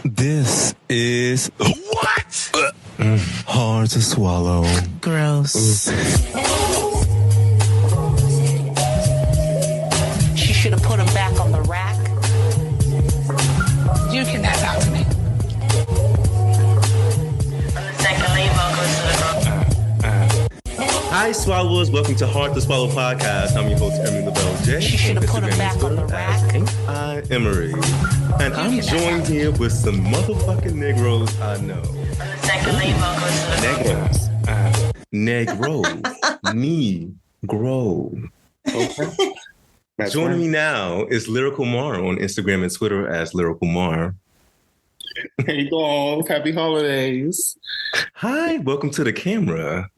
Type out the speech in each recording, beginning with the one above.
This is what? Hard to swallow. Gross. She should have put him back on the rack. You can have out to me. Second lead vocalist of the Hi, Swallowerz. Welcome to Hard to Swallow podcast. I'm your host, Emery LaBelle J. She should have put him back on the rack. I, Emery. And I'm joined here with some motherfucking Negroes I know. second lead vocalist of the Negroes. Negro. Okay. Joining me now is Lyrical Mar on Instagram and Twitter as Lyrical Mar. Hey, dolls. Happy holidays. Hi, welcome to the camera.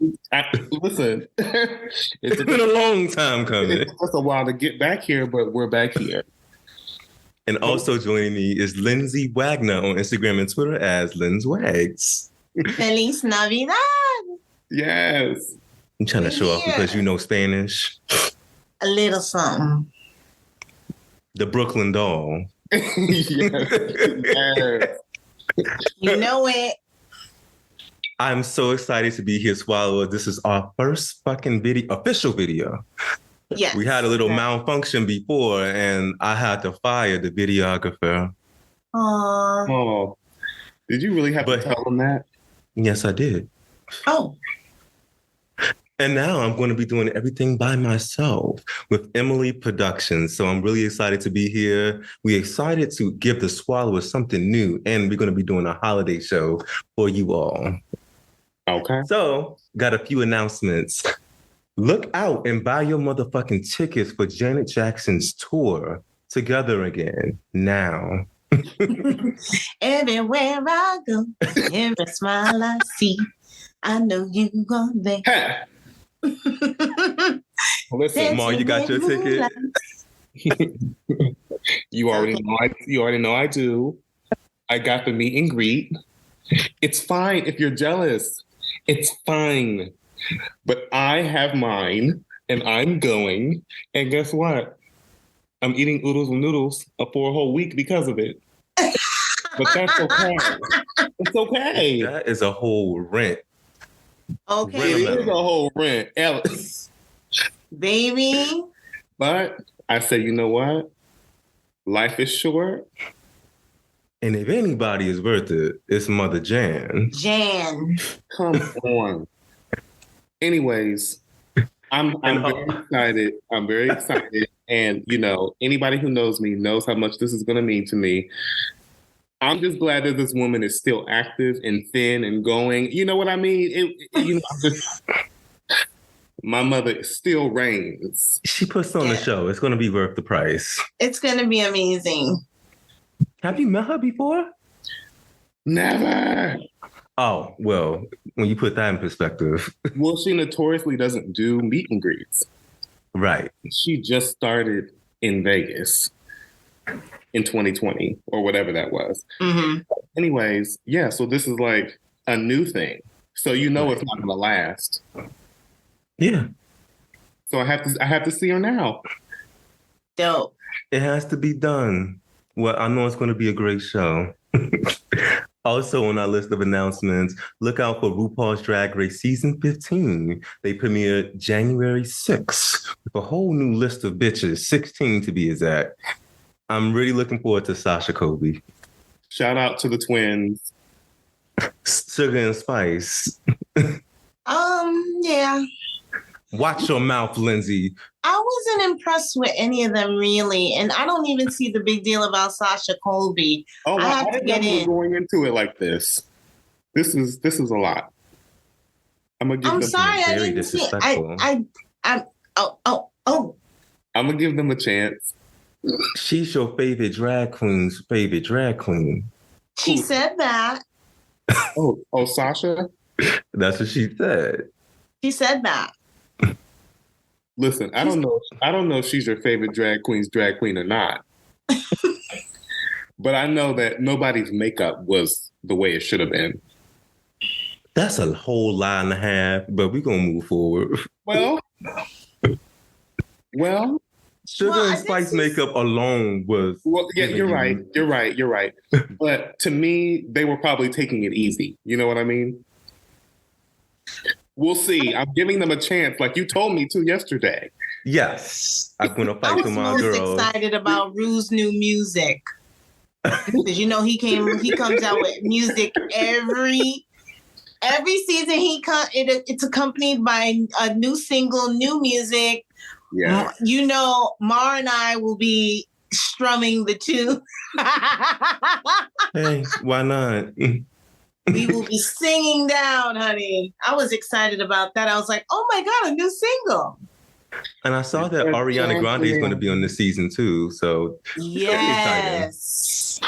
Listen, It's been a long time coming. It took us a while to get back here, but we're back here. And also joining me is Lindsay Wagner on Instagram and Twitter as Linz Wags. Feliz Navidad. Yes. I'm trying to show off because you know Spanish. A little something. The Brooklyn Doll. Yes. You know it. I'm so excited to be here, Swallow. This is our first fucking official video. Yes. We had a little malfunction before, and I had to fire the videographer. Aww. Oh, did you really have to tell them that? Yes, I did. Oh. And now I'm going to be doing everything by myself with Emily Productions. So I'm really excited to be here. We're excited to give the Swallowers something new, and we're going to be doing a holiday show for you all. Okay. So, got a few announcements. Look out and buy your motherfucking tickets for Janet Jackson's tour, Together Again, now. Everywhere I go, every smile I see, I know you are there. Hey. Listen, Mar, you got your ticket? You already know I do. I got the meet and greet. It's fine if you're jealous. It's fine. But I have mine, and I'm going. And guess what? I'm eating oodles and noodles for a whole week because of it. But that's okay. It's okay. That is a whole rent. Okay. It is a whole rent, Alice. Baby. But I say, you know what? Life is short. And if anybody is worth it, it's Mother Jan. Jan. Come on. Anyways, I'm very excited. I'm very excited. And, you know, anybody who knows me knows how much this is going to mean to me. I'm just glad that this woman is still active and thin and going. You know what I mean? My mother still reigns. She puts on the show. It's going to be worth the price. It's going to be amazing. Have you met her before? Never. Oh, well, when you put that in perspective. Well, she notoriously doesn't do meet and greets. Right. She just started in Vegas in 2020 or whatever that was. Mm-hmm. Anyways, yeah, so this is like a new thing. So you know it's not going to last. Yeah. So I have to see her now. Dope. It has to be done. Well, I know it's going to be a great show. Also on our list of announcements, look out for RuPaul's Drag Race Season 15. They premiere January 6th with a whole new list of bitches, 16 to be exact. I'm really looking forward to Sasha Kobe. Shout out to the twins. Sugar and Spice. Yeah. Watch your mouth, Lindsay. I wasn't impressed with any of them really, and I don't even see the big deal about Sasha Colby. Oh, I have to didn't get know we in. were going into it like this. This is a lot. I'm gonna give I'm them. sorry, I very didn't see. disrespectful. I'm gonna give them a chance. She's your favorite drag queen's favorite drag queen. She said that. Oh, Sasha. That's what she said. She said that. Listen, I don't know if she's your favorite drag queen or not. But I know that nobody's makeup was the way it should have been. That's a whole lie and a half, but we're going to move forward. Well, Sugar Well, and Spice makeup alone was. Well, yeah, giving you're you- right. You're right. But to me, they were probably taking it easy. You know what I mean? We'll see. I'm giving them a chance, like you told me to yesterday. Yes, I'm gonna I fight was for my most girls. excited about Rue's new music. Because he comes out with music every season. It's accompanied by a new single, new music. Yeah. Mar and I will be strumming the tune. Hey, why not? We will be singing down, honey. I was excited about that. I was like, oh my God, a new single. And I saw that Ariana Grande is going to be on this season too. So yes.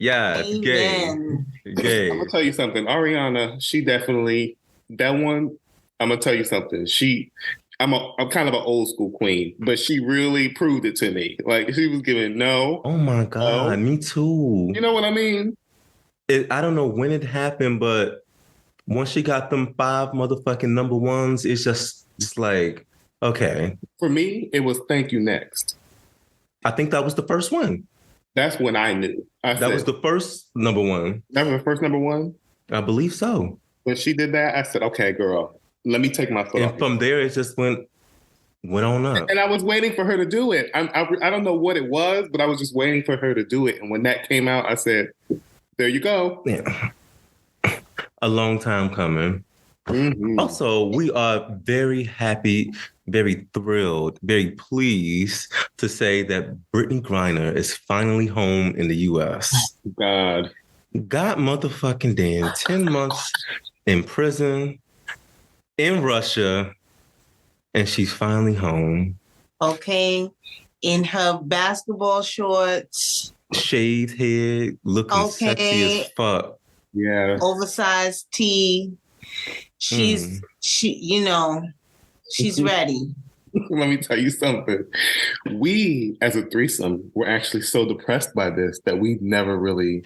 yeah, gay. Amen. I'm gonna tell you something. Ariana, she definitely that one. I'm gonna tell you something. I'm kind of an old school queen, but she really proved it to me. Like she was giving no. Oh my God, me too. You know what I mean? I don't know when it happened, but once she got them 5 motherfucking number ones, it's just like, okay. For me, it was Thank You Next. I think that was the first one. That's when I knew. That was the first number one. That was the first number one? I believe so. When she did that, I said, okay, girl, let me take my foot off. And from there, it just went on up. And I was waiting for her to do it. I don't know what it was, but I was just waiting for her to do it. And when that came out, I said, there you go. Yeah. A long time coming. Mm-hmm. Also, we are very happy, very thrilled, very pleased to say that Brittney Griner is finally home in the U.S. God motherfucking damn 10 months in prison in Russia, and she's finally home. Okay. In her basketball shorts. Shaved head, looking sexy as fuck. Yeah. Oversized tee. She's ready. Let me tell you something. We, as a threesome, were actually so depressed by this that we never really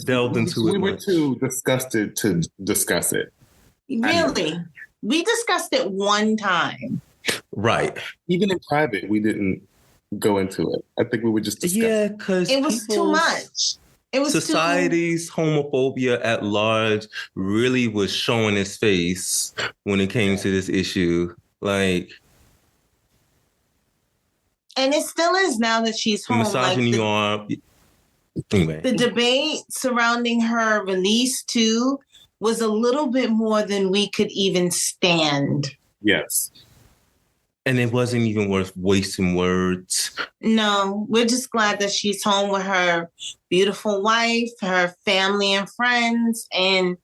delved into it. We were too disgusted to discuss it. Really? We discussed it one time. Right. Even in private, we didn't go into it. I think we were just discussing. Yeah, because it was too much. It was society's homophobia at large really was showing its face when it came to this issue. Like, and it still is now that she's home. Misogyny anyway. The debate surrounding her release too was a little bit more than we could even stand. Yes. And it wasn't even worth wasting words. No, we're just glad that she's home with her beautiful wife, her family and friends. And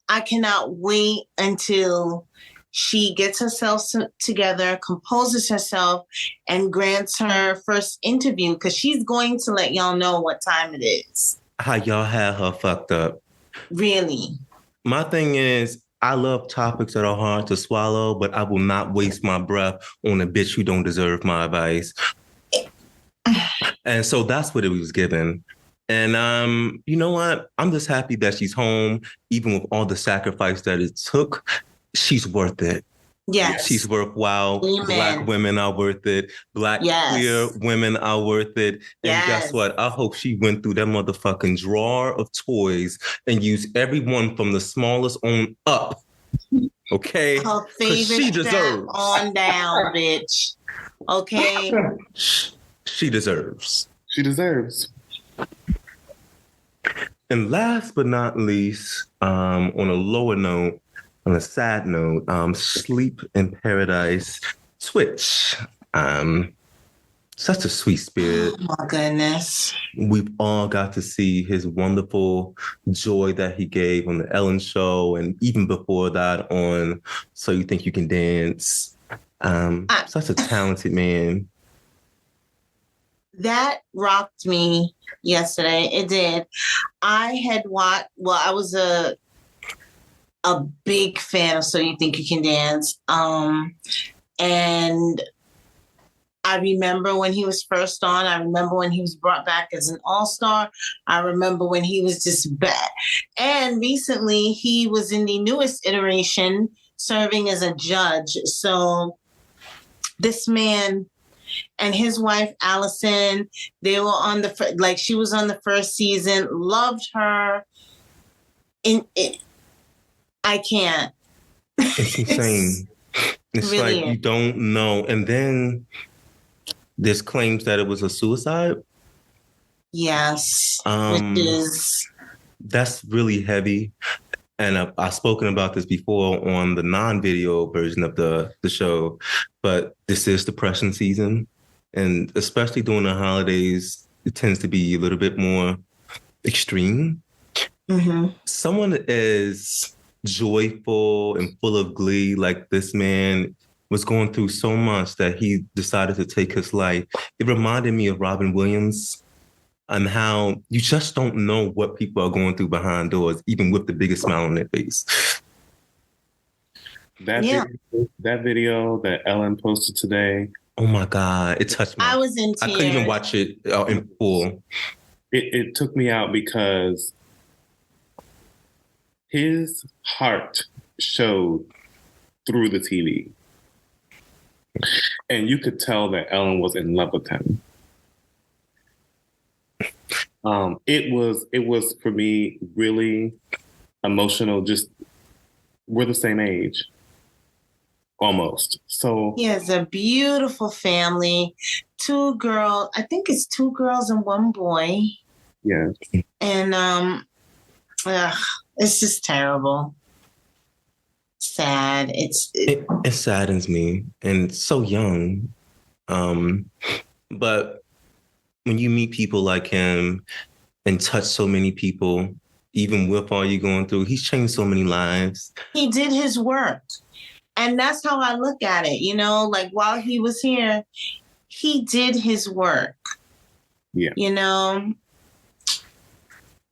I cannot wait until she gets herself together, composes herself, and grants her first interview, because she's going to let y'all know what time it is. How y'all had her fucked up. Really? My thing is, I love topics that are hard to swallow, but I will not waste my breath on a bitch who don't deserve my advice. And so that's what it was given. And you know what? I'm just happy that she's home, even with all the sacrifice that it took. She's worth it. Yes. She's worthwhile. Amen. Black women are worth it. Black queer women are worth it. And guess what? I hope she went through that motherfucking drawer of toys and used every one from the smallest on up. Okay? Her favorite she deserves. on down, bitch. Okay? She deserves. She deserves. And last but not least, on a lower note, on a sad note, Sleep in Paradise, Twitch. Such a sweet spirit. Oh my goodness. We've all got to see his wonderful joy that he gave on the Ellen Show, and even before that on So You Think You Can Dance. Such a talented man. That rocked me yesterday. It did. I had watched, I was a big fan of So You Think You Can Dance. And I remember when he was first on. I remember when he was brought back as an all-star. I remember when he was just bad. And recently he was in the newest iteration serving as a judge. So this man and his wife Allison, they were on she was on the first season, loved her. I can't. It's insane. It's really like you don't know. And then there's claims that it was a suicide. Yes. Which is... That's really heavy. And I've spoken about this before on the non-video version of the show, but this is depression season. And especially during the holidays, it tends to be a little bit more extreme. Mm-hmm. Someone is joyful and full of glee, like this man was going through so much that he decided to take his life. It reminded me of Robin Williams and how you just don't know what people are going through behind doors, even with the biggest smile on their face. That video that Ellen posted today. Oh my God, it touched me. I was in tears. I couldn't even watch it in full. It took me out because his heart showed through the TV. And you could tell that Ellen was in love with him. It was for me really emotional. Just we're the same age, almost. So he has a beautiful family. I think it's 2 girls and 1 boy. Yeah. And it's just terrible. Sad. It saddens me, and it's so young. But when you meet people like him and touch so many people, even with all you're going through, he's changed so many lives. He did his work. And that's how I look at it. You know, like while he was here, he did his work. Yeah. You know?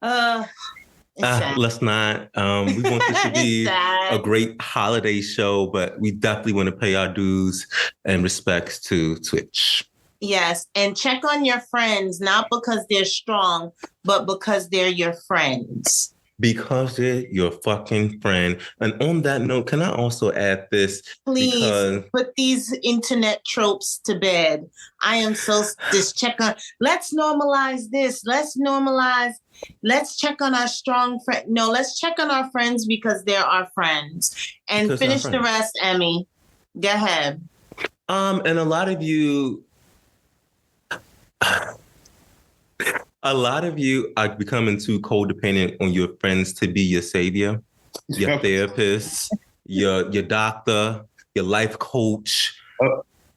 Let's not. We want this to be a great holiday show, but we definitely want to pay our dues and respects to Twitch. Yes, and check on your friends, not because they're strong, but because they're your friends. Because they're your fucking friend. And on that note, can I also add this? Please put these internet tropes to bed. I am so let's normalize this. Let's check on our strong friend. No, let's check on our friends because they're our friends. And because finish the rest, Emmy. Go ahead. And a lot of you are becoming too codependent on your friends to be your savior, your therapist, your doctor, your life coach.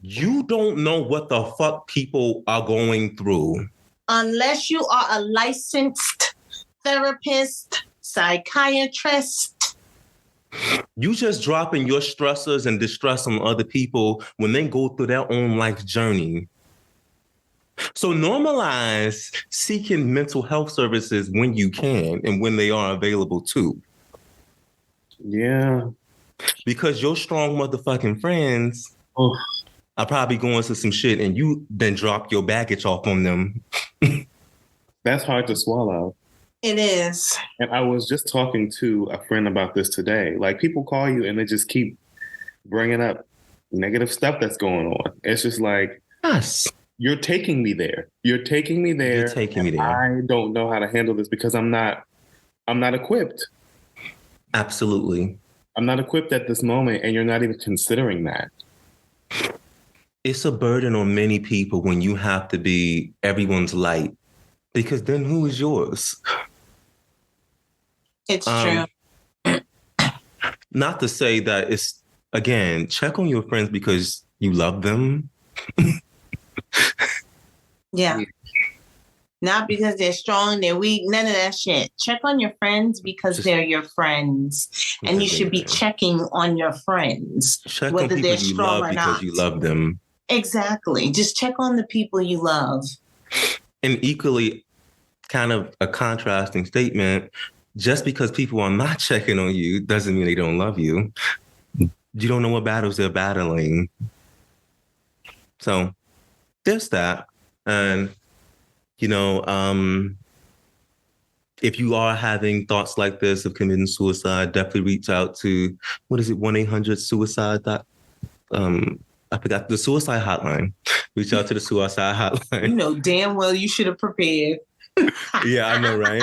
You don't know what the fuck people are going through. Unless you are a licensed therapist, psychiatrist. You just dropping your stressors and distress on other people when they go through their own life journey. So normalize seeking mental health services when you can and when they are available too. Yeah. Because your strong motherfucking friends are probably going through some shit and you then drop your baggage off on them. That's hard to swallow. It is. And I was just talking to a friend about this today. Like people call you and they just keep bringing up negative stuff that's going on. It's just like, yes. You're taking me there. You're taking me there. I don't know how to handle this because I'm not equipped. Absolutely. I'm not equipped at this moment, and you're not even considering that. It's a burden on many people when you have to be everyone's light, because then who is yours? It's true. Not to say that it's, again, check on your friends because you love them. Yeah. Not because they're strong, they're weak, none of that shit. Check on your friends because they're your friends. And you should be checking on your friends. Check whether on people they're strong or not. Because you love them. Exactly. Just check on the people you love. And equally, kind of a contrasting statement, just because people are not checking on you doesn't mean they don't love you. You don't know what battles they're battling. So there's that. And, you know, if you are having thoughts like this of committing suicide, definitely reach out to, 1-800-SUICIDE. I forgot the suicide hotline. Reach out to the suicide hotline. You know damn well you should have prepared. Yeah, I know, right?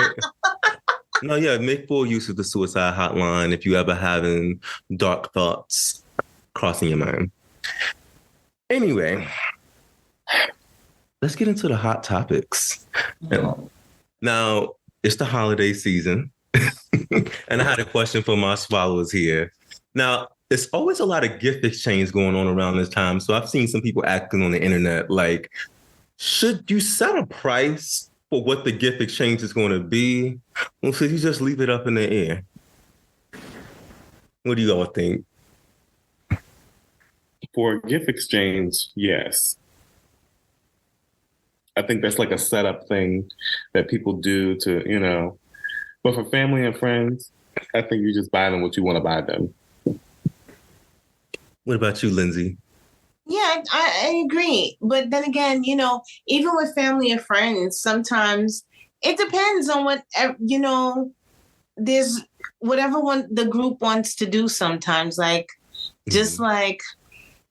No, yeah, make full use of the suicide hotline if you ever having dark thoughts crossing your mind. Anyway, let's get into the hot topics. Now, it's the holiday season. And I had a question for my Swallowerz here. Now, there's always a lot of gift exchange going on around this time. So I've seen some people acting on the internet like, should you set a price for what the gift exchange is going to be? Or should you just leave it up in the air? What do you all think? For a gift exchange, yes. I think that's like a setup thing that people do to, you know. But for family and friends, I think you just buy them what you want to buy them. What about you, Lindsay? Yeah, I agree. But then again, you know, even with family and friends, sometimes it depends on what, you know, there's whatever one the group wants to do sometimes. Like, just like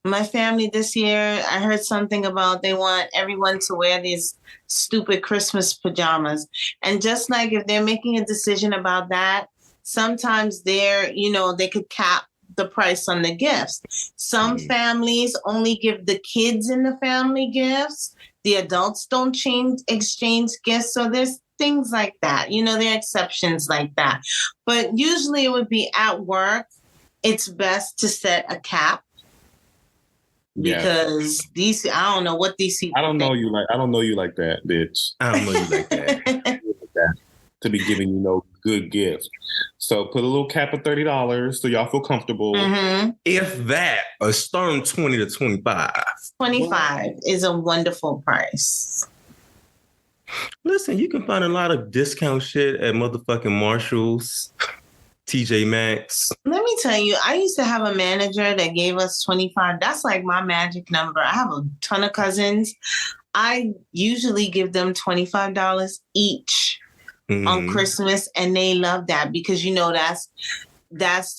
my family this year, I heard something about they want everyone to wear these stupid Christmas pajamas. And just like if they're making a decision about that, sometimes they're, you know, they could cap the price on the gifts. Some families only give the kids in the family gifts. The adults don't exchange gifts. So there's things like that. You know, there are exceptions like that. But usually it would be at work. It's best to set a cap. Because DC, I don't know what DC. I don't know you like that, bitch. I don't know you like that. To be giving you no good gift. So put a little cap of $30 so y'all feel comfortable. Mm-hmm. If that, a stern 20 to 25. 25 is a wonderful price. Listen, you can find a lot of discount shit at motherfucking Marshalls, TJ Maxx. Let me tell you, I used to have a manager that gave us 25. That's like my magic number. I have a ton of cousins. I usually give them $25 each on Christmas, and they love that because, you know, that's,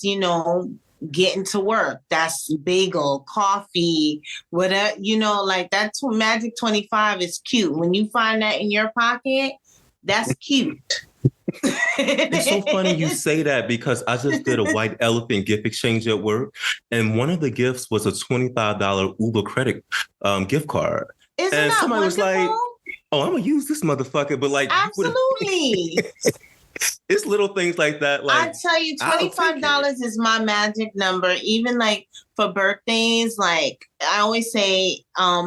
you know, getting to work. That's bagel, coffee, whatever, you know, like that's what magic 25 is cute. When you find that in your pocket, that's cute. It's so funny you say that because I just did a white elephant gift exchange at work, and one of the gifts was a $25 Uber credit gift card. Isn't and that somebody wonderful? was like, "Oh, I'm gonna use this motherfucker," but like, absolutely, it's little things like that. Like, I tell you, $25 is my magic number. Even like for birthdays, like I always say,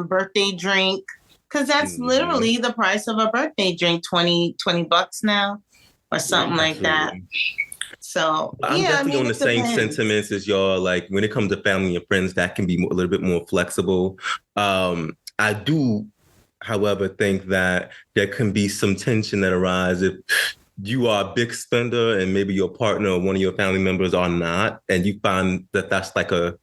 birthday drink, because that's literally the price of a birthday drink, $20 now. Or something like that. So I'm definitely on the same sentiments as y'all. Like when it comes to family and friends, that can be a little bit more flexible. I do, however, think that there can be some tension that arises if you are a big spender and maybe your partner or one of your family members are not, and you find that that's like a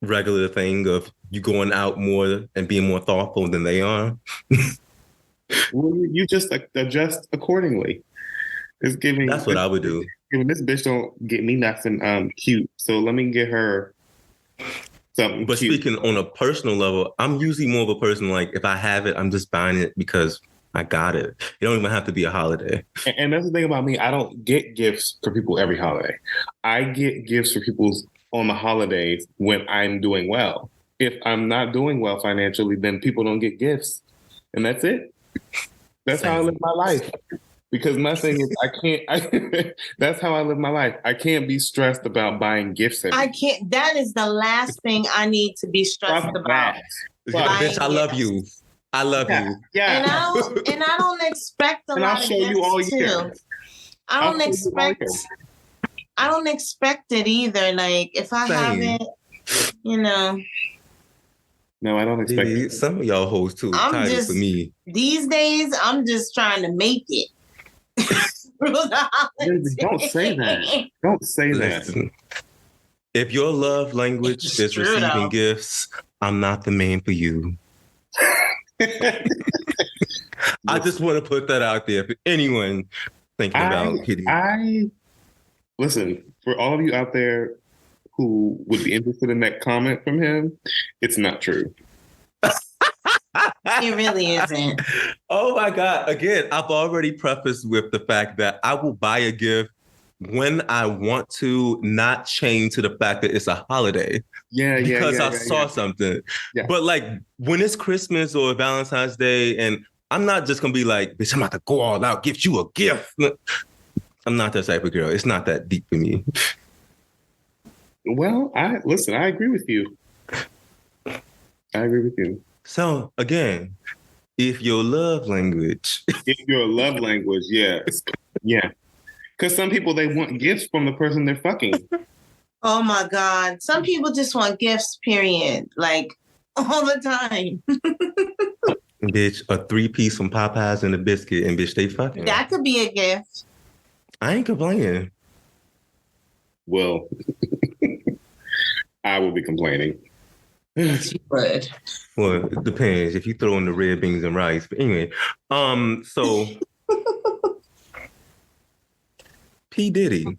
regular thing of you going out more and being more thoughtful than they are. Well, you just adjust accordingly. It's giving. That's what I would do. This bitch don't get me nothing cute, so let me get her something. But cute. Speaking on a personal level, I'm usually more of a person like if I have it, I'm just buying it because I got it. It don't even have to be a holiday. And that's the thing about me. I don't get gifts for people every holiday. I get gifts for people on the holidays when I'm doing well. If I'm not doing well financially, then people don't get gifts, and that's it. That's how I live my life. Because my thing is, that's how I live my life. I can't be stressed about buying gifts. I can't. That is the last thing I need to be stressed about. Bitch, I love you. I love you. Yeah. And I don't expect a lot of gifts too. I don't expect it either. Like if I have it, you know. No, I don't expect it. Some of y'all hoes too. Title for me. These days, I'm just trying to make it. Don't say that. Don't say that. If your love language is receiving gifts, I'm not the man for you. I just want to put that out there for anyone thinking about hitting. Listen, for all of you out there who would be interested in that comment from him, it's not true. It really isn't. Oh my God. Again, I've already prefaced with the fact that I will buy a gift when I want to, not chain to the fact that it's a holiday. Because I saw something. Yeah. But like when it's Christmas or Valentine's Day, and I'm not just gonna be like, bitch, I'm about to go all out, give you a gift. I'm not that type of girl. It's not that deep for me. Well, I agree with you. So again, if your love language. Yes. Yeah. Because some people, they want gifts from the person they're fucking. Oh my God. Some people just want gifts, period. Like all the time. Bitch, a 3-piece from Popeyes and a biscuit, and bitch, they fucking. That could be a gift. I ain't complaining. Well, I will be complaining. Yes, you would. Well, it depends if you throw in the red beans and rice. But anyway, so P. Diddy,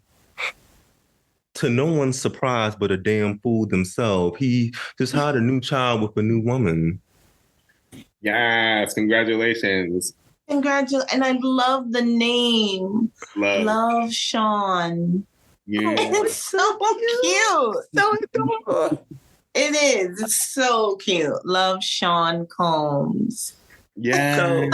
to no one's surprise but a damn fool themselves, he just had a new child with a new woman. Yes, congratulations. And I love the name. Love Sean. Yeah. It's so cute. So adorable. It is. It's so cute. Love Sean Combs. Yeah. So he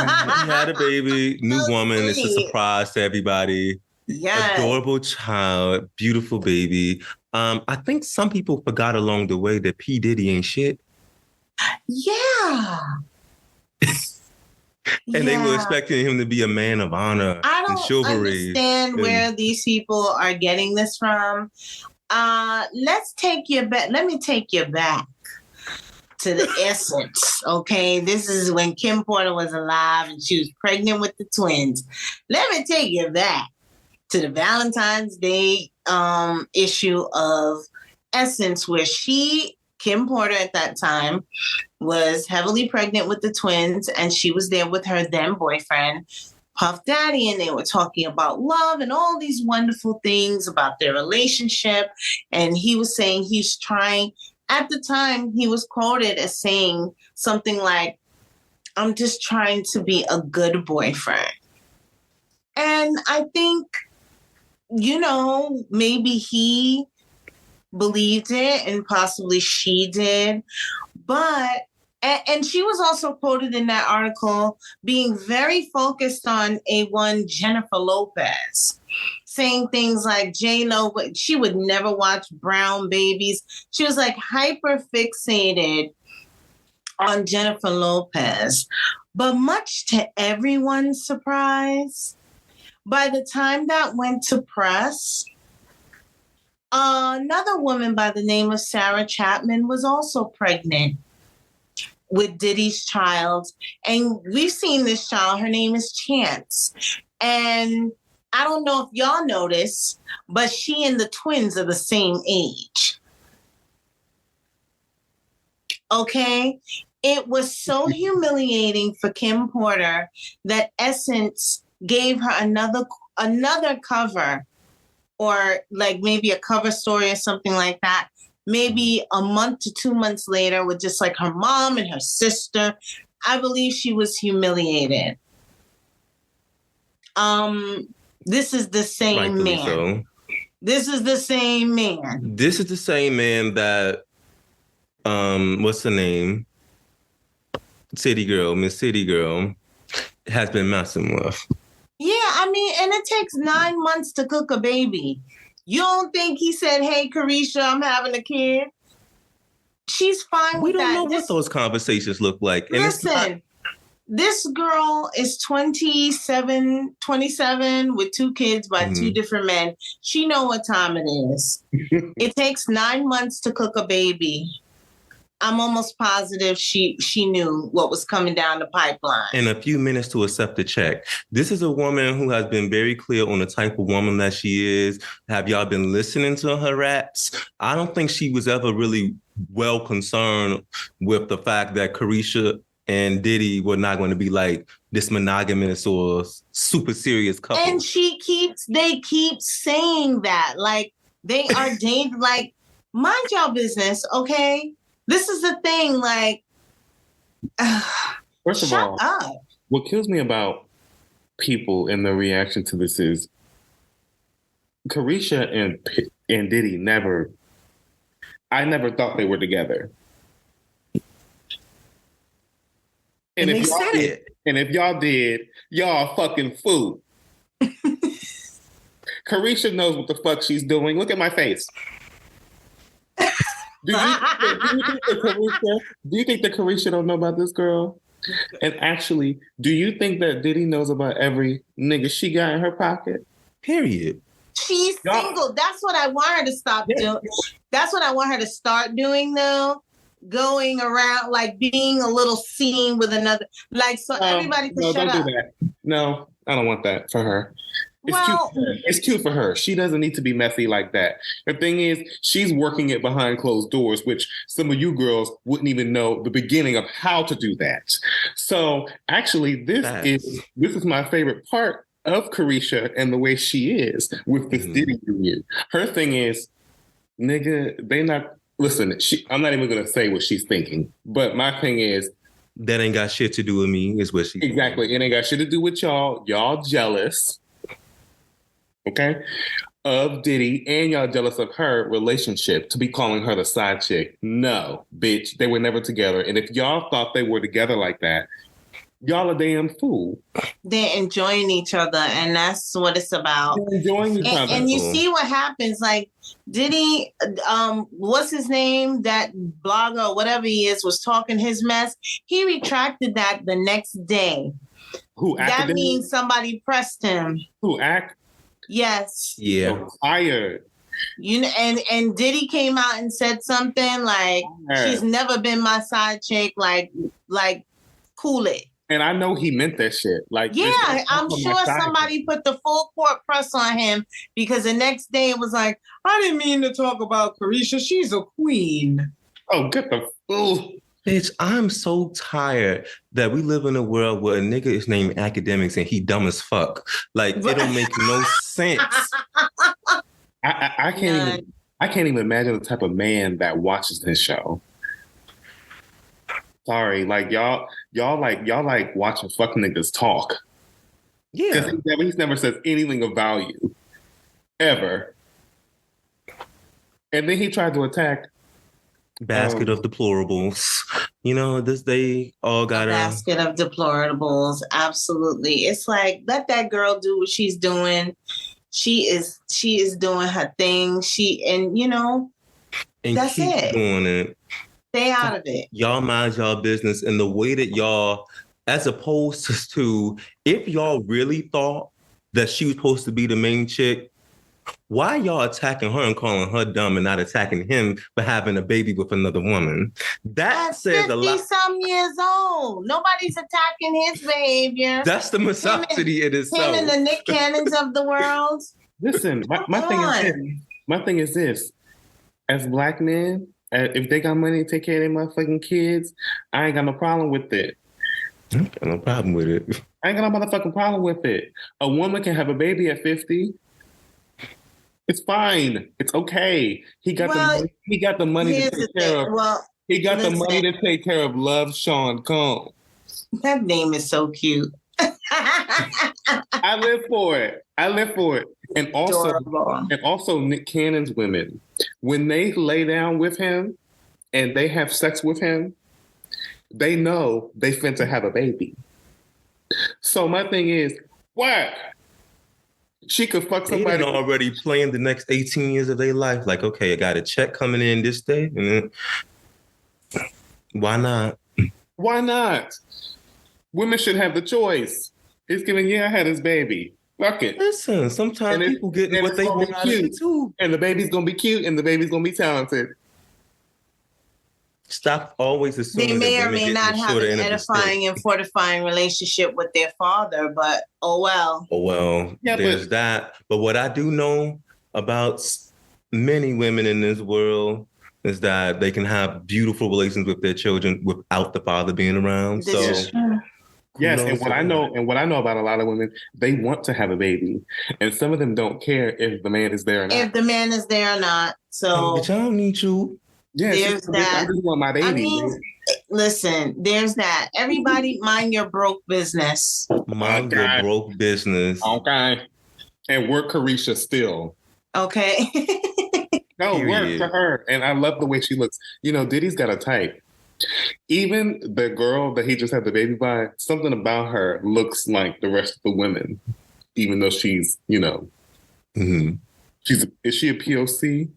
had a baby, new woman. It's a surprise to everybody. Yeah. Adorable child, beautiful baby. I think some people forgot along the way that P. Diddy ain't shit. Yeah. And they were expecting him to be a man of honor and chivalry. Understand where these people are getting this from. Let me take you back to the essence. Okay, this is when Kim Porter was alive and she was pregnant with the twins. Let me take you back to the Valentine's Day issue of Essence, where Kim Porter at that time was heavily pregnant with the twins, and she was there with her then boyfriend, Puff Daddy, and they were talking about love and all these wonderful things about their relationship. And he was saying he's trying, at the time, he was quoted as saying something like, "I'm just trying to be a good boyfriend." And I think, maybe he believed it and possibly she did. But, and she was also quoted in that article being very focused on A1 Jennifer Lopez, saying things like J-Lo, she would never watch brown babies. She was like hyper fixated on Jennifer Lopez. But much to everyone's surprise, by the time that went to press, another woman by the name of Sarah Chapman was also pregnant with Diddy's child. And we've seen this child. Her name is Chance. And I don't know if y'all noticed, but she and the twins are the same age. Okay? It was so humiliating for Kim Porter that Essence gave her another cover, or like maybe a cover story or something like that, maybe a month to 2 months later, with just like her mom and her sister. I believe she was humiliated. This is the same man. So. This is the same man. This is the same man that, what's the name? Miss City Girl, has been messing with. Yeah, I mean, and it takes 9 months to cook a baby. You don't think he said, "Hey, Careesha, I'm having a kid"? She's fine with that. We don't know what those conversations look like. And listen, this girl is 27 with 2 kids by 2 different men. She know what time it is. It takes 9 months to cook a baby. I'm almost positive she knew what was coming down the pipeline. In a few minutes to accept the check. This is a woman who has been very clear on the type of woman that she is. Have y'all been listening to her raps? I don't think she was ever really well concerned with the fact that Careesha and Diddy were not going to be like this monogamous or super serious couple. And they keep saying that. Like, they are dating, like, mind y'all business, okay? This is the thing, like, First of shut all, up. what kills me about people and their reaction to this is Careesha and Diddy I never thought they were together. And they said it. And if y'all did, y'all a fucking fool. Careesha knows what the fuck she's doing. Look at my face. Do you think that Careesha don't know about this girl? And actually, do you think that Diddy knows about every nigga she got in her pocket? Period. She's single. That's what I want her to stop doing. That's what I want her to start doing, though. Going around, like, being a little scene with another. Like, so everybody can shut up. Do that. No, I don't want that for her. Well, It's cute for her. She doesn't need to be messy like that. The thing is, she's working it behind closed doors, which some of you girls wouldn't even know the beginning of how to do that. So actually, this is my favorite part of Careesha and the way she is with this Diddy union. Her thing is, nigga, they not listen. I'm not even gonna say what she's thinking, but my thing is, that ain't got shit to do with me. Is what she exactly. It ain't got shit to do with y'all. Y'all jealous. Okay, of Diddy, and y'all jealous of her relationship to be calling her the side chick. No, bitch, they were never together. And if y'all thought they were together like that, y'all a damn fool. They're enjoying each other, and that's what it's about. They're enjoying each other. And you see what happens, like Diddy, what's his name? That blogger, or whatever he is, was talking his mess. He retracted that the next day. That means somebody pressed him. Yes. Yeah. So tired. You know, and Diddy came out and said something like, "She's never been my side chick." Like, cool it. And I know he meant that shit. Like, yeah, I'm sure somebody put the full court press on him because the next day it was like, "I didn't mean to talk about Careesha. She's a queen." Oh, get the fool. Bitch, I'm so tired that we live in a world where a nigga is named Academics and he dumb as fuck. Like, it don't make no sense. I can't even imagine the type of man that watches this show. Sorry, like y'all like watching fucking niggas talk. Yeah, he's never said anything of value ever. And then he tried to attack. Basket of deplorables. You know, they all got a basket of deplorables. Absolutely. It's like, let that girl do what she's doing. She is doing her thing. And that's keep it. Doing it. Stay out of it. Y'all mind y'all business in the way that y'all, as opposed to if y'all really thought that she was supposed to be the main chick, why y'all attacking her and calling her dumb and not attacking him for having a baby with another woman? That says a lot. 50-some years old. Nobody's attacking his behavior. That's the misogyny in itself. Him and the Nick Cannons of the world. Listen, my thing is this. As black men, if they got money to take care of their motherfucking kids, I ain't got no problem with it. I ain't got no problem with it. I ain't got no motherfucking problem with it. A woman can have a baby at 50. It's fine. It's okay. He got the money to take care of. He got the money to take care of Love Sean Combs. That name is so cute. I live for it. And also Nick Cannon's women, when they lay down with him and they have sex with him, they know they finna have a baby. So my thing is, what? She could fuck somebody. They already planned the next 18 years of their life. Like, okay, I got a check coming in this day. And then, why not? Why not? Women should have the choice. It's giving, I had his baby. Fuck it. Listen, sometimes people get what they want out of it too. And the baby's going to be cute and the baby's going to be talented. Stop always assuming they may or may not have an edifying and fortifying relationship with their father, but oh well. Yeah, there's that. But what I do know about many women in this world is that they can have beautiful relations with their children without the father being around. This is true. Yes, and Kudos what to I them. know about a lot of women, they want to have a baby, and some of them don't care if the man is there or not. If the man is there or not. Hey, So bitch, I don't need you. Yeah, there's that. I just want my baby. I mean, listen, there's that. Everybody mind your broke business. Mind your Okay. broke business. Okay, and work Careesha still. Okay. No, work Period. for her, and I love the way she looks. You know, Diddy's got a type. Even the girl that he just had the baby by, something about her looks like the rest of the women, even though she's, you know, Mhm. is she a POC?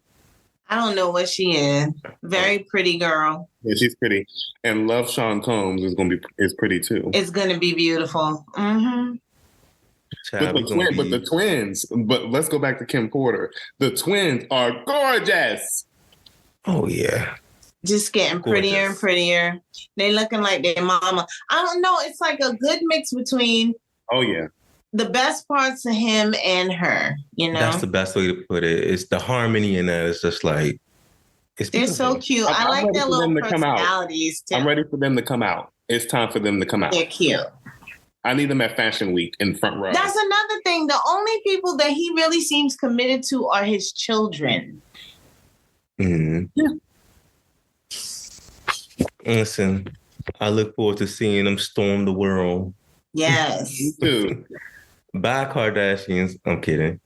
I don't know what she is. Very pretty girl. Yeah, she's pretty. And Love Sean Combs is pretty too. It's gonna be beautiful. Mm-hmm. Child, we gonna But the be- twins, but let's go back to Kim Porter. The twins are gorgeous. Oh yeah. Just getting prettier and Gorgeous. prettier. They looking like their mama. I don't know. It's like a good mix between Oh yeah. the best parts of him and her. You know, That's the best way to put it. It's the harmony in that. It's just like it's they're so beautiful. cute. I I'm like ready their for little them to come out. personalities too. I'm ready for them to come out. It's time for them to come out. They're cute. I need them at Fashion Week in front row. That's another thing. The only people that he really seems committed to are his children. Mhm. Yeah. Listen, I look forward to seeing them storm the world. Yes. Me too. Bye, Kardashians. I'm kidding.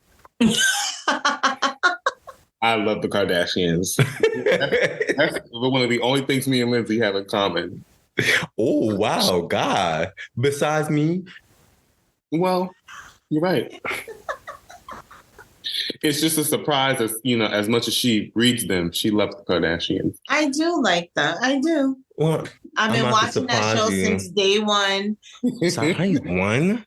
I love the Kardashians. That's one of the only things me and Lindsay have in common. Oh wow, God. Besides me, Well, you're right. It's just a surprise, as you know, as much as she reads them, she loves the Kardashians. I do like that. I do. well, I've been I'm not to watching that show surprise you. since day one. Size one.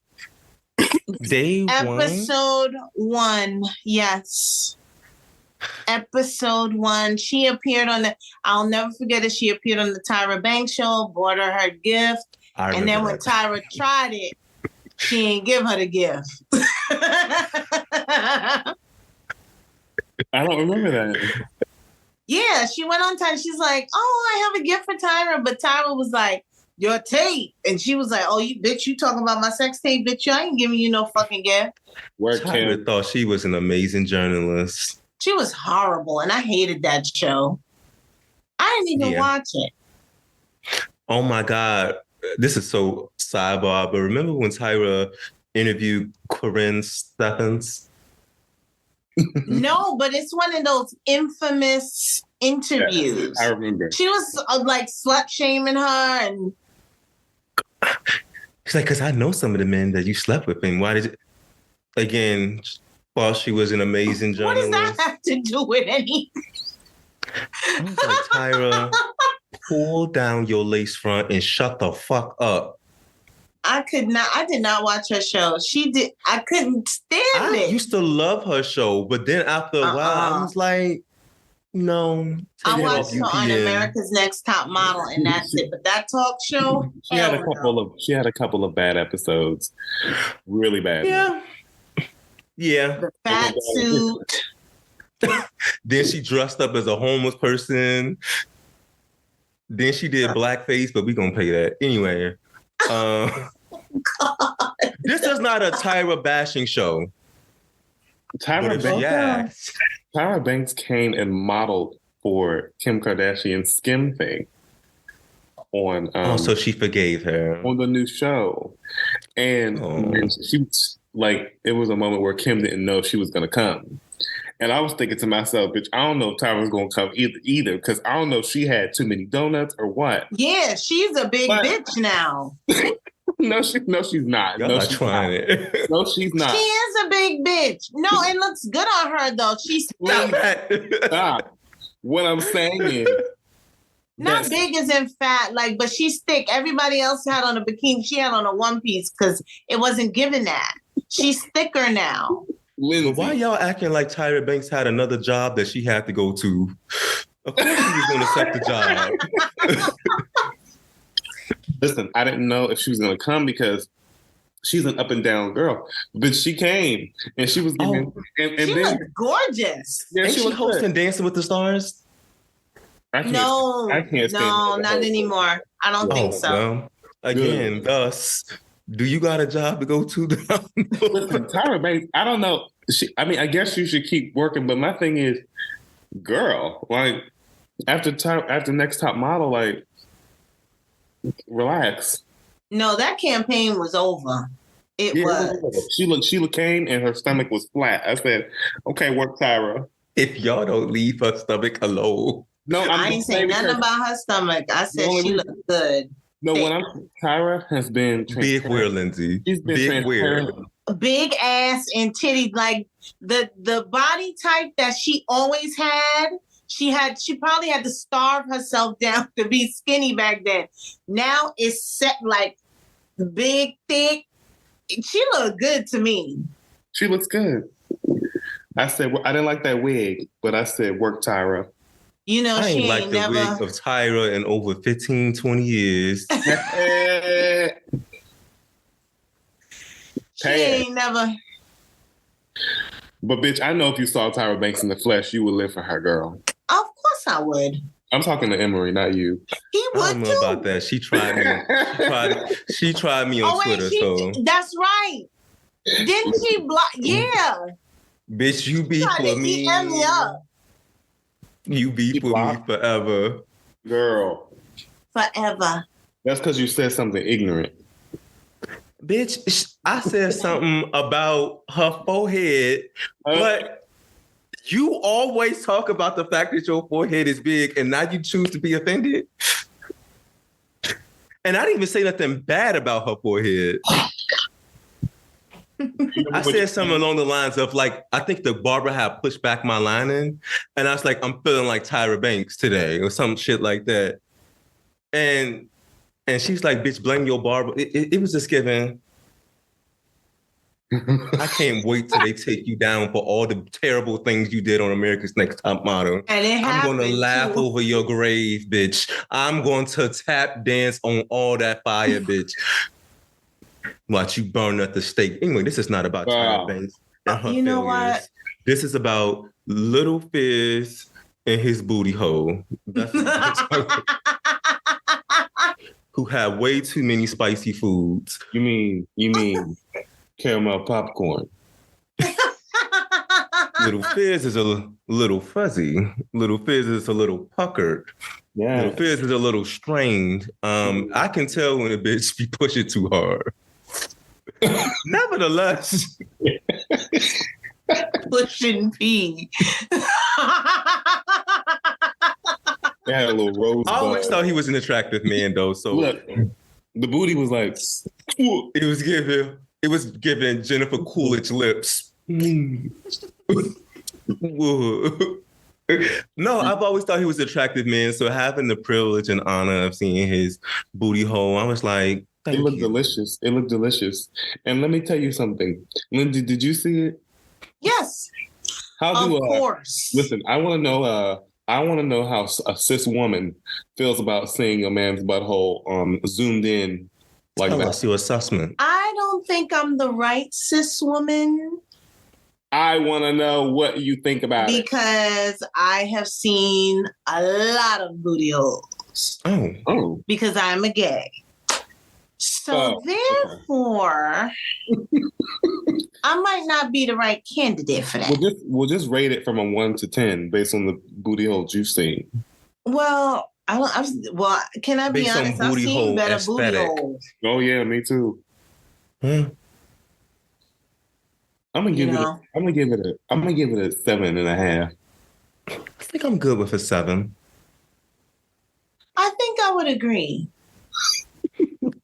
Day one. Episode 1. Yes. Episode 1. She appeared on I'll never forget it. She appeared on the Tyra Banks show, bought her gift. I And then remember when that. Tyra tried it, she didn't give her the gift. I don't remember that. Yeah, she went on time. She's like, "Oh, I have a gift for Tyra," but Tyra was like, "Your tape," and she was like, "Oh, you bitch, you talking about my sex tape, bitch? I ain't giving you no fucking gift." Where Tyra Kim? thought she was an amazing journalist. She was horrible, and I hated that show. I didn't even Yeah. watch it. Oh my God. This is so sidebar, but remember when Tyra interviewed Corinne Stephens? No, but it's one of those infamous interviews. I remember. She was like slut shaming her, and She's like, because I know some of the men that you slept with, and why did you? Again, while she was an amazing what does journalist. that have to do with anything? I was like, Tyra, pull down your lace front and shut the fuck up. I did not watch her show. I couldn't stand I it. used to love her show, but then after a while, I was like, no. I take it watched off her on UPN. America's Next Top Model, and that's it. But that talk show, She had a hell no. couple of bad episodes. Really bad. Yeah. Yeah. The fat suit. Then she dressed up as a homeless person. Then she did blackface, but we gonna pay that anyway. This is not a Tyra bashing show. But Tyra if Banks, she asked, Tyra Banks came and modeled for Kim Kardashian's skim thing on so she forgave her. on the new show, and she was like, it was a moment where Kim didn't know she was gonna come. And I was thinking to myself, bitch, I don't know if Tyra's gonna come either, because I don't know if she had too many donuts or what. Yeah, she's a big bitch now. No, she's not. Y'all No, are she's trying not. it. No, she's not. She is a big bitch. No, it looks good on her though. She's Stop big. that. Stop. What I'm saying is, Not Yes. big as in fat, like, but she's thick. Everybody else had on a bikini. She had on a one piece because it wasn't given that. She's thicker now. Lindsay, But why y'all acting like Tyra Banks had another job that she had to go to? Of course she was going to accept the job. listen, I didn't know if she was gonna come because she's an up and down girl, but she came and she was giving, and She then was gorgeous. yeah, Ain't she she was hosting Dancing with the Stars? I can't No, stand no, her. not anymore. I don't think so. Well, Again, thus, do you got a job to go to? Listen, Tyra Banks, I don't know. I guess you should keep working, but my thing is, girl, like after Next Top Model, like relax. No, that campaign was over. It was. Sheila came and her stomach was flat. I said, okay, work, Tyra. If y'all don't leave her stomach alone. No, I ain't saying nothing about her stomach. I said she looked good. No, Tyra has been big weird, Lindsay. She's been big weird. Big ass and titties, like the body type that she always had. She probably had to starve herself down to be skinny back then. Now it's set like big, thick. She looked good to me. She looks good. I said, I didn't like that wig, but I said, work, Tyra. You know, I she ain't like the never... wig of Tyra in over 15, 20 years. She ain't never... But bitch, I know if you saw Tyra Banks in the flesh, you would live for her, girl. Of course I would. I'm talking to Emery, not you. He would I don't know about that. She tried me. She tried me on Twitter. That's right. Didn't she block? Yeah. Bitch, you beef with me. Me up. You beef with me forever. Girl. Forever. That's because you said something ignorant. Bitch, I said something about her forehead, but you always talk about the fact that your forehead is big and now you choose to be offended. And I didn't even say nothing bad about her forehead. I said something along the lines of like, I think the barber had pushed back my lining and I was like, I'm feeling like Tyra Banks today or some shit like that. And she's like, bitch, blame your barber. It was just giving. I can't wait till they take you down for all the terrible things you did on America's Next Top Model. And I'm going to laugh over your grave, bitch. I'm going to tap dance on all that fire, bitch. Watch you burn at the stake. Anyway, this is not about Tyra Banks and her know failures. what? This is about Lil Fizz and his booty hole. That's who have way too many spicy foods. You mean caramel popcorn? Lil Fizz is a little fuzzy. Lil Fizz is a little puckered. Yeah. Lil Fizz is a little strained. I can tell when a bitch be pushing too hard. Nevertheless. Pushing P. They had a little rose. I always thought he was an attractive man, though. So look, the booty was like, it was giving Jennifer Coolidge lips. No, I've always thought he was an attractive man. So having the privilege and honor of seeing his booty hole, I was like, it looked delicious. It looked delicious. And let me tell you something, Lindsay, did you see it? Yes. Of course. Listen, I want to know how a cis woman feels about seeing a man's butthole zoomed in like that. What's your assessment? I don't think I'm the right cis woman. I want to know what you think about it. Because I have seen a lot of booty holes. Oh. Because I'm a gay. So therefore, I might not be the right candidate for that. We'll just rate it from a 1 to 10 based on the booty holes you've seen. Well, can I be based honest? on I've seen better aesthetic. booty holes. Oh yeah, me too. I'm gonna give it a 7.5. I think I'm good with a 7. I think I would agree.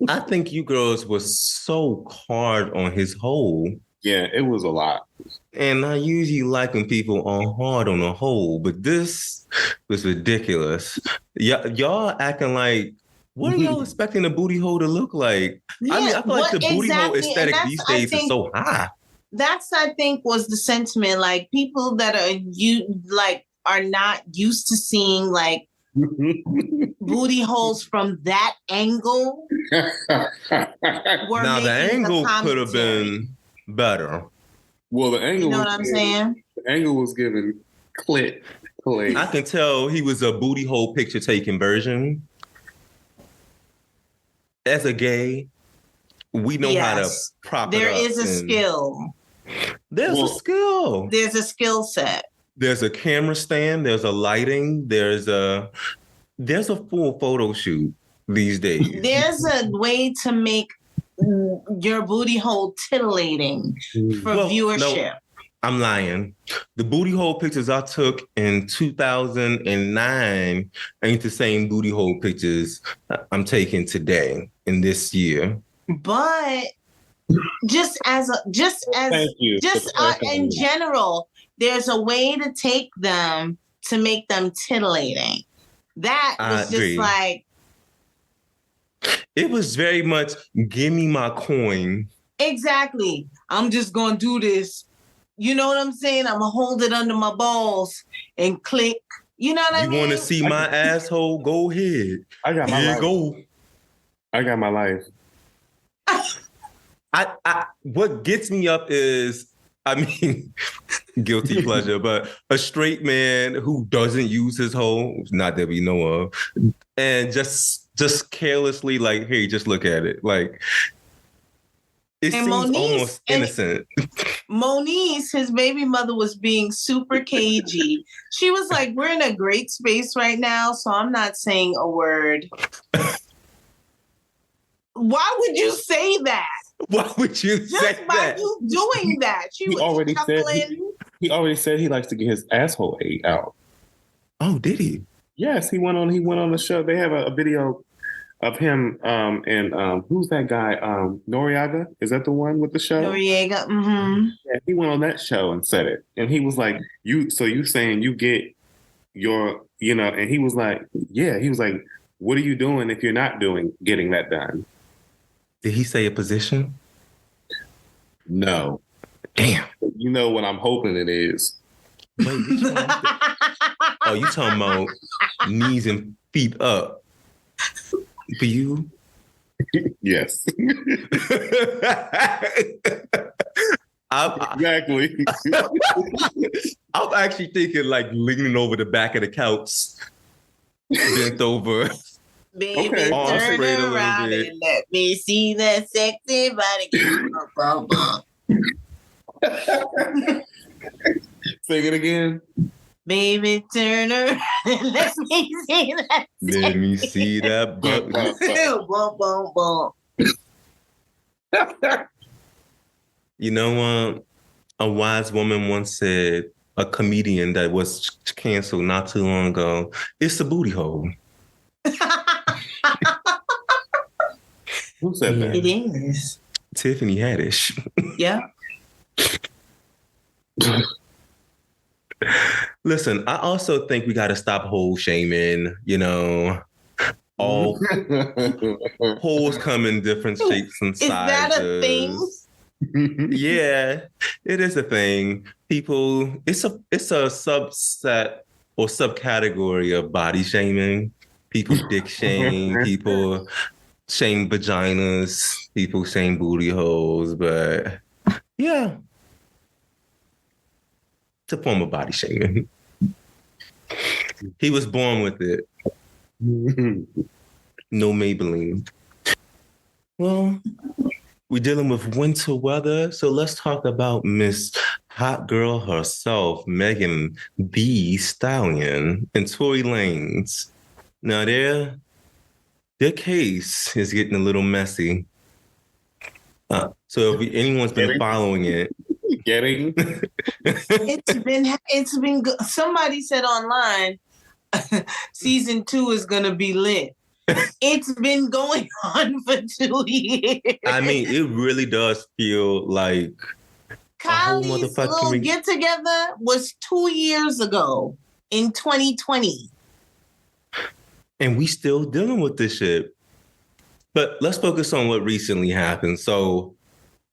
I think you girls were so hard on his hole. Yeah, it was a lot. And I usually like when people are hard on a hole, but this was ridiculous. Y'all acting like, what are y'all expecting a booty hole to look like? Yeah, I feel like the booty hole aesthetic these days is so high. That's, I think, was the sentiment. Like people that are not used to seeing like booty holes from that angle. Now the angle could have been better. Well, the angle. You know what I'm saying? The angle was given clit. I can tell he was a booty hole picture taking version. as a gay, we know how to prop there it up. is a skill. There's a skill. There's a skill set. There's a camera stand. There's a lighting. There's a full photo shoot these days. There's a way to make your booty hole titillating for viewership. No, I'm lying. The booty hole pictures I took in 2009 ain't the same booty hole pictures I'm taking today in this year. But in general, there's a way to take them to make them titillating. That was just like, it was very much give me my coin. Exactly. I'm just gonna do this. You know what I'm saying? I'm gonna hold it under my balls and click. You know what I mean? You want to see my asshole? Go ahead. I got my life. Go. I got my life. I what gets me up is, I mean, guilty pleasure, but a straight man who doesn't use his hole, not that we know of, and just carelessly like, hey, just look at it. Like, it seems almost innocent. Moniece, his baby mother, was being super cagey. She was like, we're in a great space right now, so I'm not saying a word. Why would you say that? Why would you say that? Just by you doing that. He already said he likes to get his asshole ate out. Oh, did he? Yes, he went on the show. They have a video of him and who's that guy? Noriega? Is that the one with the show? Noriega. Mm-hmm. Yeah, he went on that show and said it. And he was like, you saying you get your, and he was like, yeah, he was like, what are you doing if you're not getting that done? Did he say a position? No. Damn. You know what I'm hoping it is. Wait, you talking about knees and feet up? For you? Yes. Exactly. I'm actually thinking like leaning over the back of the couch, bent over. Baby, turn around and let me see that sexy body. Sing it again. Baby, turn around and let me see that. Let me see that butt. Bump, bump, bump. You know what? A wise woman once said, a comedian that was canceled not too long ago, it's a booty hole. Who said that? It is. Tiffany Haddish. Yeah. Listen, I also think we got to stop hole shaming. All holes come in different shapes and sizes. Is that a thing? Yeah, it is a thing. People, it's a subset or subcategory of body shaming. People dick shame, people shame vaginas, people shame booty holes, but yeah. It's a form of body shaming. He was born with it. No Maybelline. Well, we're dealing with winter weather, so let's talk about Miss Hot Girl herself, Megan THEE Stallion, and Tory Lanez. Now, their case is getting a little messy. So if anyone's been following it, it's been good. Somebody said online, season 2 is gonna be lit. It's been going on for 2 years. I mean, it really does feel like Kylie's little get together was 2 years ago in 2020. And we still dealing with this shit. But let's focus on what recently happened. So,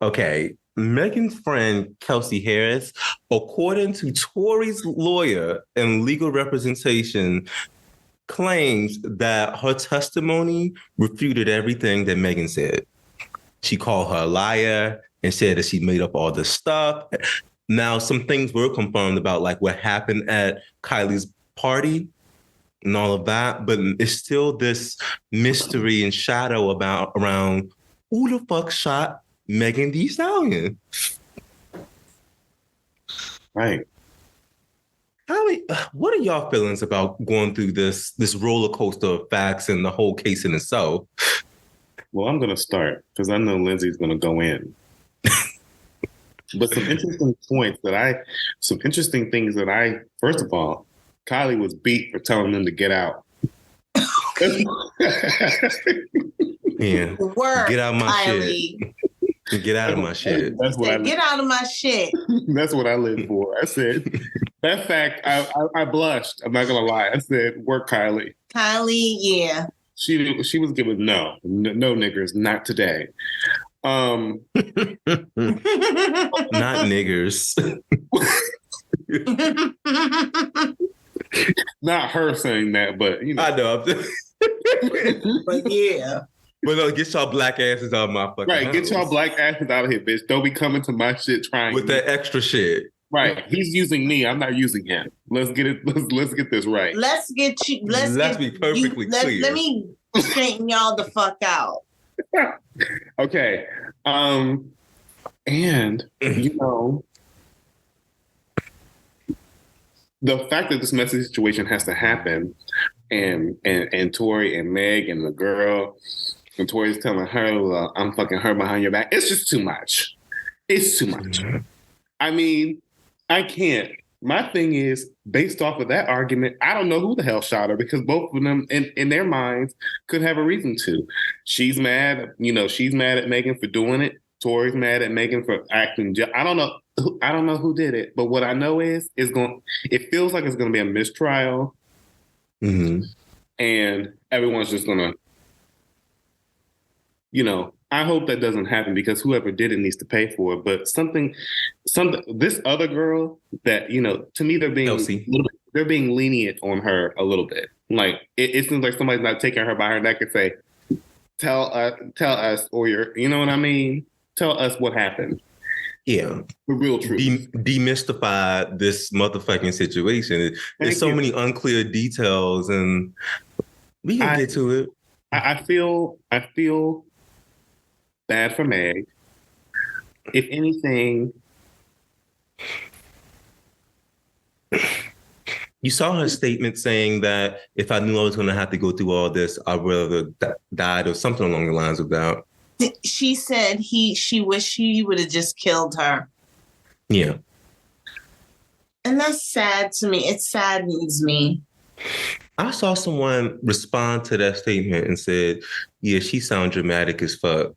okay, Megan's friend, Kelsey Harris, according to Tory's lawyer and legal representation, claims that her testimony refuted everything that Megan said. She called her a liar and said that she made up all this stuff. Now, some things were confirmed about like what happened at Kylie's party. and all of that, but it's still this mystery and shadow around who the fuck shot Megan Thee Stallion. Right. What are y'all feelings about going through this roller coaster of facts and the whole case in itself? Well, I'm going to start because I know Lindsay's going to go in. But some interesting things that I, first of all, Kylie was beat for telling them to get out. Yeah. Work, Get out of my Kylie. shit. Get out of my shit. That's what Get out of my shit. That's what I live for. I said, that fact, I blushed. I'm not going to lie. I said, work, Kylie. Kylie, yeah. She was giving no niggers, not today. Not niggers. Not her saying that, but you know. I know. But yeah. But no, get y'all black asses out of my fucking Right, house. get y'all black asses out of here, bitch. Don't be coming to my shit trying with that extra shit. Right, he's using me. I'm not using him. Let's get it. Let's get this right. Let's be perfectly clear. Let me straighten y'all the fuck out. Okay, and you know, the fact that this messy situation has to happen, and Tory and Meg and the girl, and Tory's telling her, "I'm fucking her behind your back." It's just too much. It's too much. I mean, I can't. My thing is, based off of that argument, I don't know who the hell shot her because both of them, in their minds, could have a reason to. She's mad. You know, she's mad at Megan for doing it. Tory's mad at Megan for acting. I don't know. I don't know who did it, but what I know is it feels like it's going to be a mistrial, and everyone's just going to, you know. I hope that doesn't happen because whoever did it needs to pay for it. But something. This other girl that, you know, to me they're being lenient on her a little bit. Like it seems like somebody's not taking her by her neck and say, "Tell us," or you know what I mean? Tell us what happened. Yeah, the real truth. Demystify this motherfucking situation. There's so many unclear details, and we can get to it. I feel bad for Meg. If anything, you saw her statement saying that if I knew I was going to have to go through all this, I'd rather died or something along the lines of that. She said she wished he would have just killed her. Yeah. And that's sad to me. It saddens me. I saw someone respond to that statement and said, yeah, she sounds dramatic as fuck.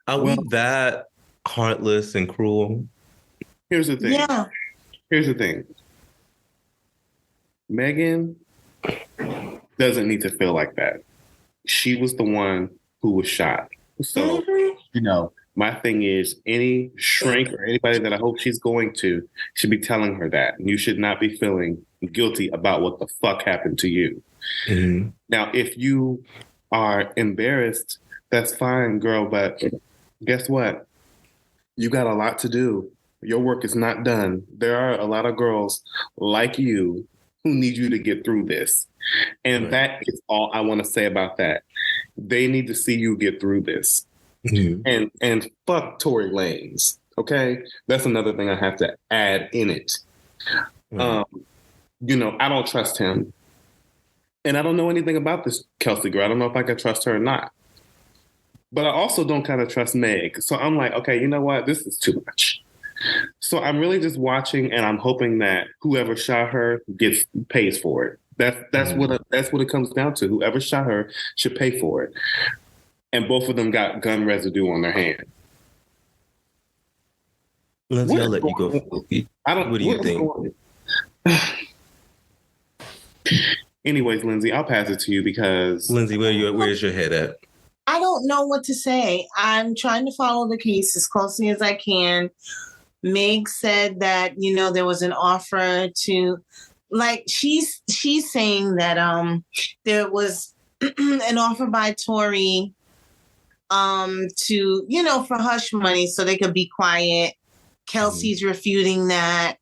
Are we that heartless and cruel? Here's the thing. Yeah. Here's the thing. Megan doesn't need to feel like that. She was the one who was shot. So, you know, my thing is any shrink or anybody that I hope she's going to should be telling her that. You should not be feeling guilty about what the fuck happened to you. Mm-hmm. Now, if you are embarrassed, that's fine, girl. But guess what? You got a lot to do. Your work is not done. There are a lot of girls like you who need you to get through this. And that is all I want to say about that. They need to see you get through this. Mm-hmm. And fuck Tory Lanez. Okay? That's another thing I have to add in it. Mm-hmm. You know, I don't trust him. And I don't know anything about this Kelsey girl. I don't know if I can trust her or not. But I also don't kind of trust Meg. So I'm like, okay, you know what? This is too much. So I'm really just watching, and I'm hoping that whoever shot her pays for it. That's what it comes down to. Whoever shot her should pay for it. And both of them got gun residue on their hand. Lindsay, I'll let you go. What do you think? Anyways, Lindsay, I'll pass it to you because Lindsay, where's your head at? I don't know what to say. I'm trying to follow the case as closely as I can. Meg said that, you know, there was an offer to, like, she's saying that there was an offer by Tory to, you know, for hush money so they could be quiet. Kelsey's refuting that.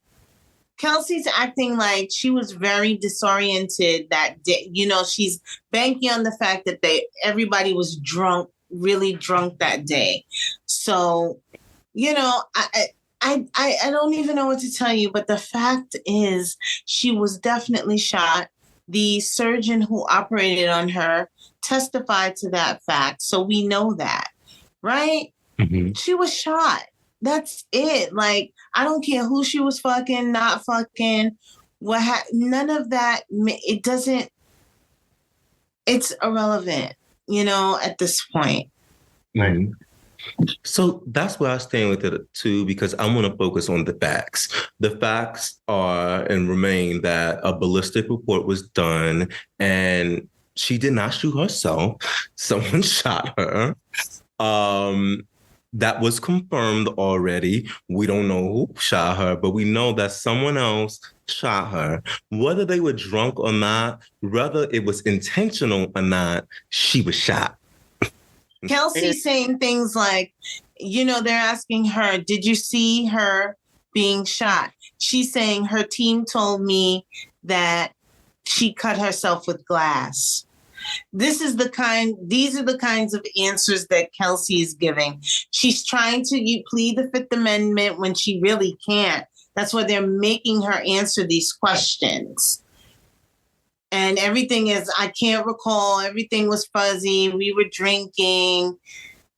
Kelsey's acting like she was very disoriented that day. You know, she's banking on the fact that everybody was drunk, really drunk that day. So, you know, I don't even know what to tell you, but the fact is she was definitely shot. The surgeon who operated on her testified to that fact. So we know that, right? Mm-hmm. She was shot. That's it. Like, I don't care who she was fucking, not fucking, none of that. It doesn't, it's irrelevant, you know, at this point. Right. So that's where I stand with it too, because I want to focus on the facts. The facts are and remain that a ballistic report was done and she did not shoot herself. Someone shot her. That was confirmed already. We don't know who shot her, but we know that someone else shot her. Whether they were drunk or not, whether it was intentional or not, she was shot. Kelsey's saying things like, you know, they're asking her, did you see her being shot? She's saying her team told me that she cut herself with glass. These are the kinds of answers that Kelsey is giving. She's trying to plead the Fifth Amendment when she really can't. That's why they're making her answer these questions. And everything is, I can't recall. Everything was fuzzy. We were drinking,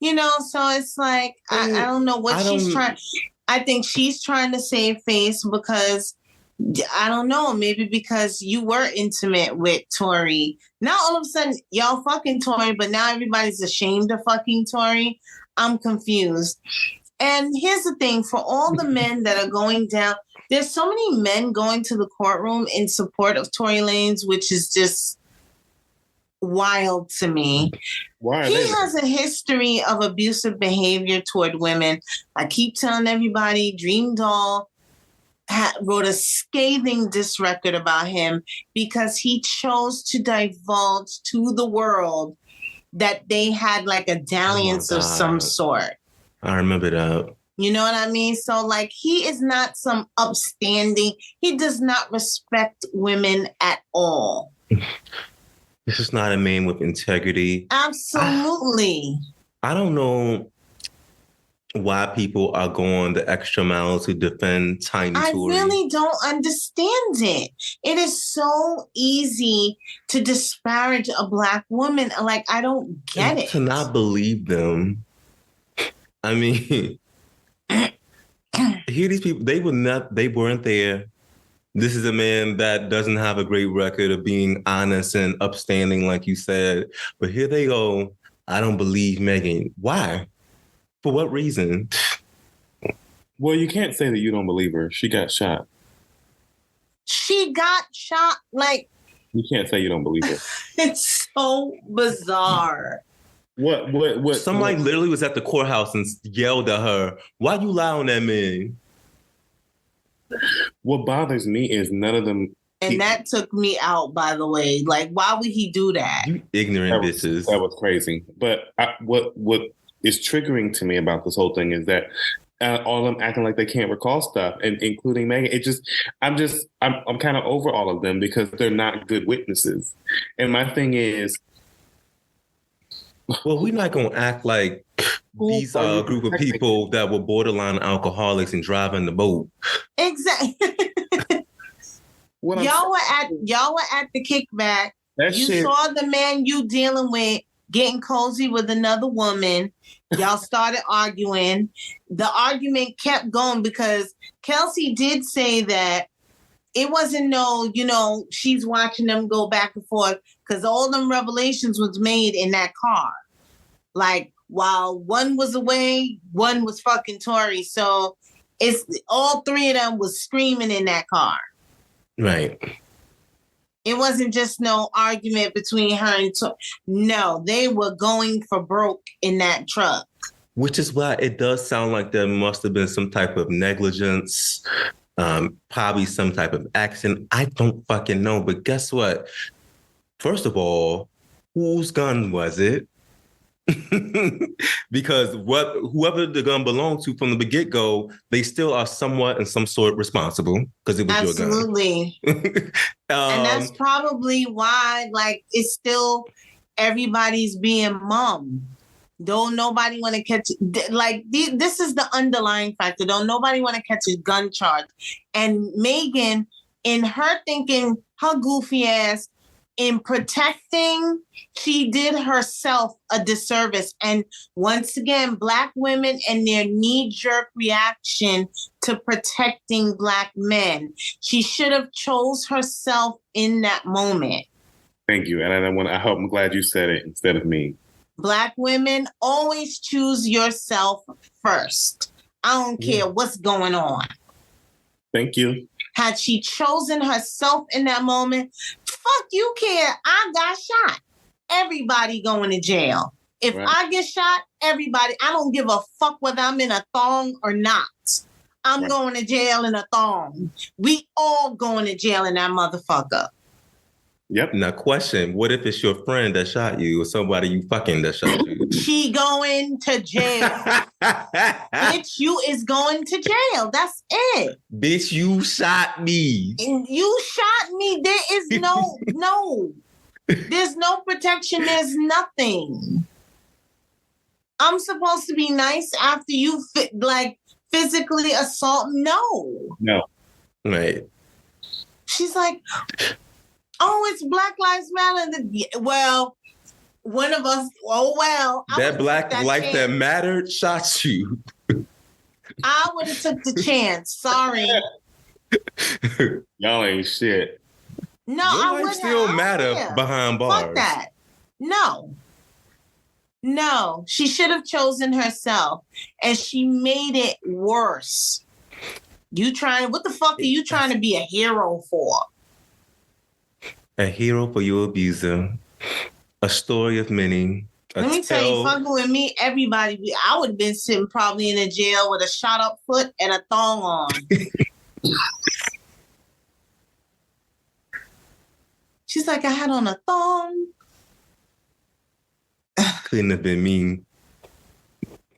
you know, so it's like, I don't know what she's trying. I think she's trying to save face because, I don't know, maybe because you were intimate with Tory. Now all of a sudden, y'all fucking Tory, but now everybody's ashamed of fucking Tory. I'm confused. And here's the thing, for all the men that are going down, there's so many men going to the courtroom in support of Tory Lanez, which is just wild to me. Why? He has a history of abusive behavior toward women. I keep telling everybody, Dream Doll wrote a scathing diss record about him because he chose to divulge to the world that they had like a dalliance of some sort. I remember that. You know what I mean? So like, he is not some upstanding, he does not respect women at all. This is not a man with integrity. Absolutely. I don't know why people are going the extra mile to defend Tiny Tory. I really don't understand it. It is so easy to disparage a Black woman. Like, I don't get it. To not believe them. I mean, here these people, they weren't there. This is a man that doesn't have a great record of being honest and upstanding, like you said. But here they go. I don't believe Megan. Why? For what reason? Well, you can't say that you don't believe her. She got shot. She got shot. Like, you can't say you don't believe her. It's so bizarre. What? Somebody literally was at the courthouse and yelled at her, "Why you lie on that man?" What bothers me is none of them. And that took me out, by the way. Like, why would he do that? You ignorant bitches. That was crazy. But what is triggering to me about this whole thing is that all of them acting like they can't recall stuff, and including Megan. I'm kind of over all of them because they're not good witnesses. And my thing is, well, we're not gonna act like these are a group of people that were borderline alcoholics and driving the boat. Exactly. Y'all were at the kickback. You saw the man you dealing with getting cozy with another woman. Y'all started arguing. The argument kept going because Kelsey did say that it wasn't she's watching them go back and forth because all them revelations was made in that car. Like, while one was away, one was fucking Tory. So it's all three of them was screaming in that car. Right. It wasn't just no argument between her and Tory. No, they were going for broke in that truck. Which is why it does sound like there must have been some type of negligence, probably some type of accident. I don't fucking know. But guess what? First of all, whose gun was it? Because whoever the gun belonged to from the get-go, they still are somewhat in some sort responsible because it was Absolutely. your gun. And that's probably why, like, it's still everybody's being mum. Don't nobody want to catch, like, this is the underlying factor. Don't nobody want to catch a gun charge. And Megan, in her thinking, her goofy ass, in protecting, she did herself a disservice. And once again, Black women and their knee-jerk reaction to protecting Black men. She should have chose herself in that moment. Thank you. And I'm glad you said it instead of me. Black women, always choose yourself first. I don't care what's going on. Thank you. Had she chosen herself in that moment, fuck you care. I got shot. Everybody going to jail. If I get shot, everybody, I don't give a fuck whether I'm in a thong or not. I'm going to jail in a thong. We all going to jail in that motherfucker. Yep. Now, question: what if it's your friend that shot you, or somebody you fucking that shot you? She going to jail. Bitch, you is going to jail. That's it. Bitch, you shot me. You shot me. There is no. There's no protection. There's nothing. I'm supposed to be nice after you physically assault? No. Right. She's like, oh, it's Black Lives Matter. Well, one of us, that Black life that mattered shot you. I would have took the chance. Sorry. Y'all ain't shit. No, your I life wouldn't. still matter behind bars. Fuck that. No, she should have chosen herself, and she made it worse. What the fuck are you trying to be a hero for? A hero for your abuser. A story of many. Let me tell you, fucking with me, everybody, I would have been sitting probably in a jail with a shot up foot and a thong on. She's like, I had on a thong. Couldn't have been me.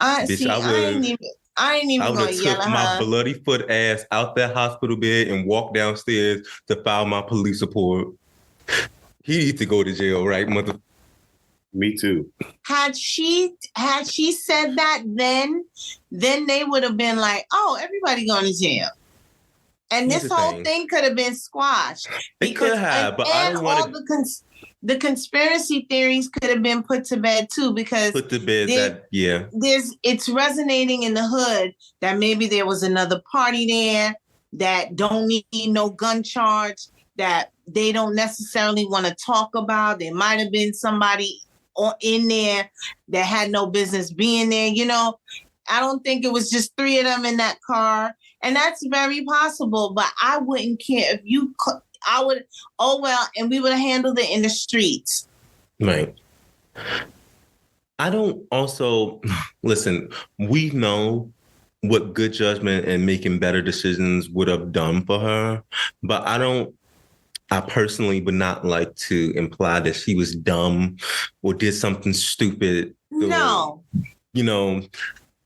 I ain't even gonna yell at her. My bloody foot ass out that hospital bed and walk downstairs to file my police report. He needs to go to jail, right, mother? Me too. Had she said that then they would have been like, oh, everybody going to jail. And this whole thing could have been squashed. It could have, but I don't want to... The conspiracy theories could have been put to bed too, because it's resonating in the hood that maybe there was another party there that don't need no gun charge, that they don't necessarily want to talk about. There might have been somebody in there that had no business being there. You know, I don't think it was just three of them in that car, and that's very possible. But I wouldn't care if you. I would. Oh well, and we would have handled it in the streets. Right. I don't also listen. We know what good judgment and making better decisions would have done for her, but I personally would not like to imply that she was dumb or did something stupid. No.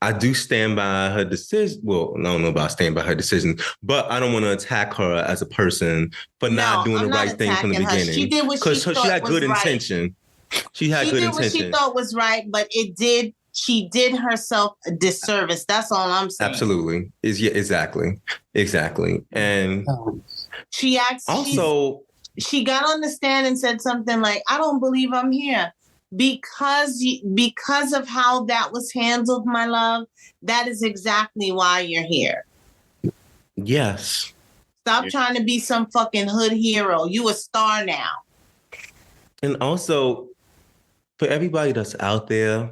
I do stand by her decision. Well, I don't know about stand by her decision, but I don't want to attack her as a person for not doing the right thing from the beginning. She did what she had good intention. She had good intention. What she thought was right, but she did herself a disservice. That's all I'm saying. Absolutely. Exactly. And she asked. Also, she got on the stand and said something like, "I don't believe I'm here because of how that was handled, my love. That is exactly why you're here." Yes. Stop trying to be some fucking hood hero. You a star now. And also, for everybody that's out there,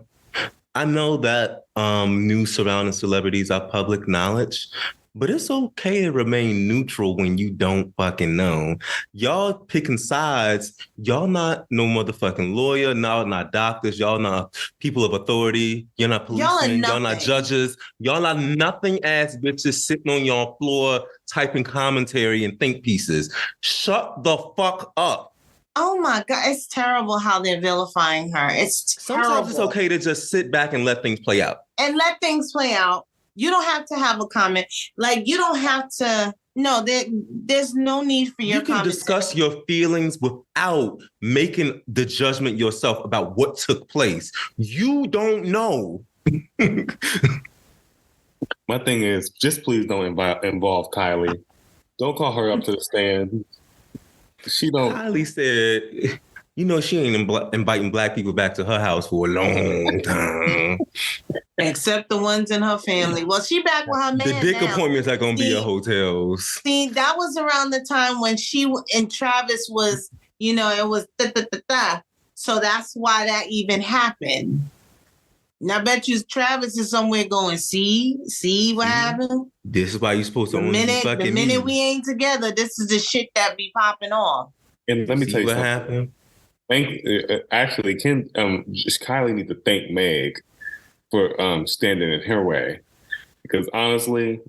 I know that news surrounding celebrities are public knowledge, but it's okay to remain neutral when you don't fucking know. Y'all picking sides. Y'all not no motherfucking lawyer. Y'all not doctors. Y'all not people of authority. You're not policemen. Y'all not judges. Y'all not nothing ass bitches sitting on your floor typing commentary and think pieces. Shut the fuck up. Oh my God, it's terrible how they're vilifying her. It's terrible. Sometimes it's okay to just sit back and let things play out. And let things play out. You don't have to have a comment. Like, you don't have to. No, there's no need for your You can comment. discuss your feelings without making the judgment yourself about what took place. You don't know. My thing is, just please don't involve Kylie. Don't call her up to the stand. She don't. Kylie said, you know, she ain't inviting black people back to her house for a long time. Except the ones in her family. Well, she back with her man The dick now. appointments are going to be at hotels. See, that was around the time when she and Travis was, you know, it was da-da-da-da. So that's why that even happened. Now, I bet you Travis is somewhere going, see what happened? This is why you're supposed to The own these fucking minute knees. we ain't together, this is the shit that be popping off. And let me See tell you what something. happened. Actually, Kylie need to thank Meg for standing in her way, because honestly,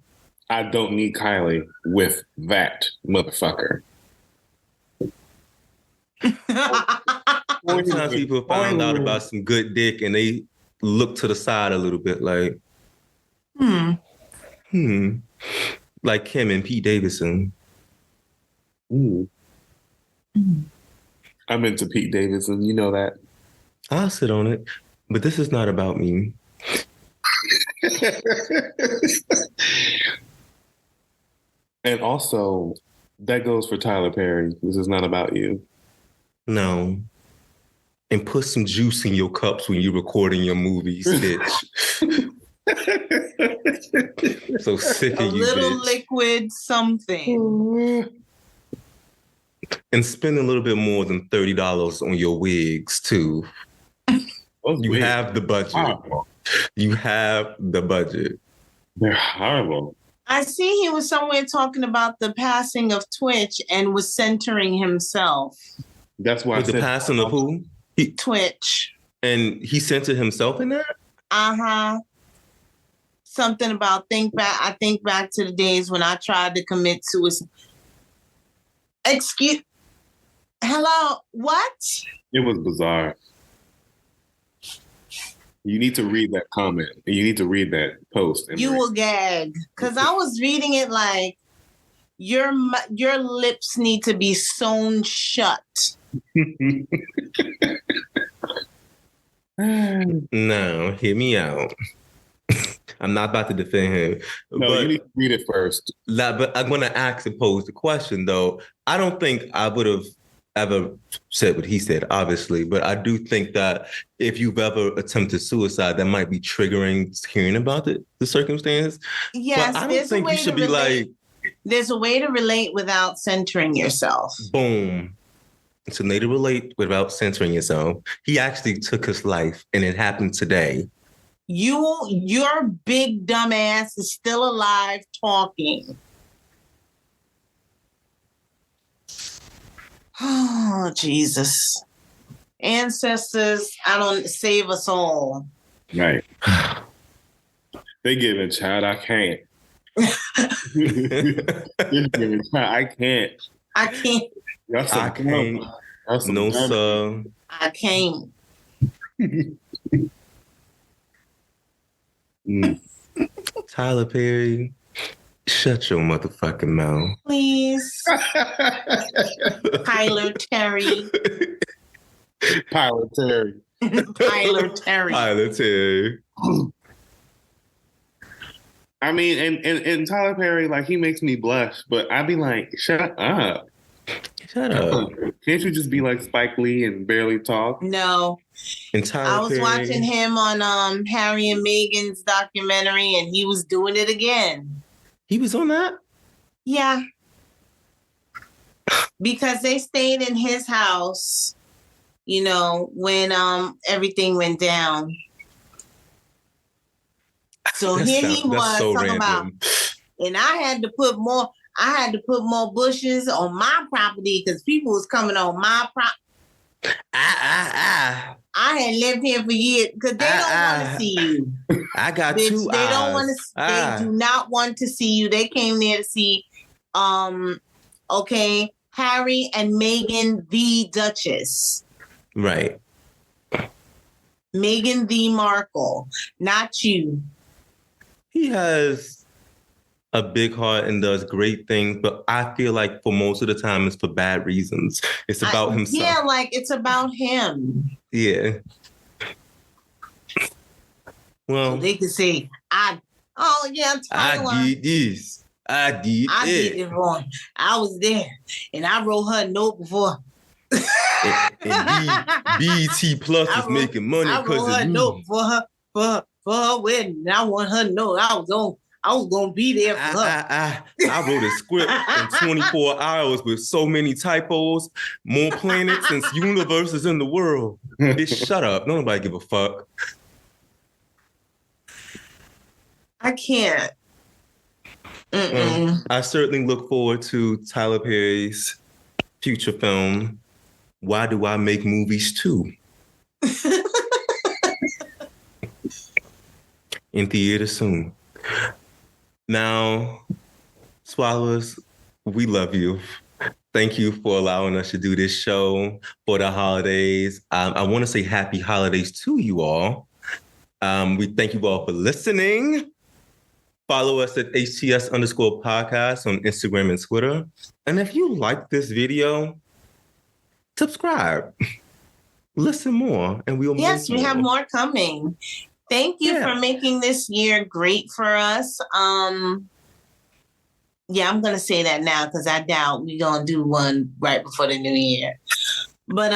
I don't need Kylie with that motherfucker. Sometimes people find out about some good dick and they look to the side a little bit like, like Kim and Pete Davidson. I'm into Pete Davidson, you know that. I'll sit on it, but this is not about me. And also, that goes for Tyler Perry. This is not about you. No. And put some juice in your cups when you're recording your movies, bitch. So sick of A you, little bitch. liquid something. And spend a little bit more than $30 on your wigs, too. You have the budget. Horrible. You have the budget. They're horrible. I see he was somewhere talking about the passing of Twitch and was centering himself. That's why With the passing of who? Twitch. And he centered himself in that? Something about I think back to the days when I tried to commit suicide. Hello, what? It was bizarre. You need to read that comment. You need to read that post. You will gag. Because I was reading it like, your lips need to be sewn shut. No, hear me out. I'm not about to defend him. No, but you need to read it first. But I'm going to ask and pose the question, though. I don't think I would have ever said what he said, obviously, but I do think that if you've ever attempted suicide, that might be triggering hearing about it, the circumstance. Yes, but I don't think you should be like... There's a way to relate without centering yourself. Boom. It's a way to relate without censoring yourself. He actually took his life, and it happened today. Your big dumb ass is still alive talking. Oh, Jesus. Ancestors, save us all. Right. They giving child, I can't. I can't. I can't. That's I can't. No, sir. I can't. Tyler Perry, shut your motherfucking mouth. Please. Tyler Terry. Pilot Terry. Tyler Terry. Tyler Terry. I mean, and Tyler Perry, like, he makes me blush, but I'd be like, shut up. Shut up. Can't you just be like Spike Lee and barely talk? No. And Tyler I was Perry, watching him on Harry and Meghan's documentary, and he was doing it again. He was on that? Yeah. Because they stayed in his house, you know, when everything went down. So here he was talking about, and I had to put more bushes on my property because people was coming on my property. I had lived here for years because they don't want to see you. I got Bitch, two they eyes. don't want to. They do not want to see you. They came there to see. Okay, Harry and Meghan the Duchess. Right. Meghan the Markle, not you. He has a big heart and does great things, but I feel like for most of the time it's for bad reasons. It's about himself. Yeah, like it's about him. Yeah. Well, they could say, Tyler. I did this. I did it wrong. I was there, and I wrote her a note before. and BET Plus is making money because of me. Note for her wedding. And I want her to know I was gonna be there for her. I wrote a script in 24 hours with so many typos, more planets and universes in the world. Bitch, shut up. Nobody give a fuck. I can't. I certainly look forward to Tyler Perry's future film, Why Do I Make Movies Too? In theater soon. Now, Swallowerz, we love you. Thank you for allowing us to do this show for the holidays. I want to say happy holidays to you all. We thank you all for listening. Follow us at HTS_podcast on Instagram and Twitter. And if you like this video, subscribe. Listen more, and we'll Yes, we have more coming. Thank you for making this year great for us. I'm going to say that now because I doubt we're going to do one right before the new year. But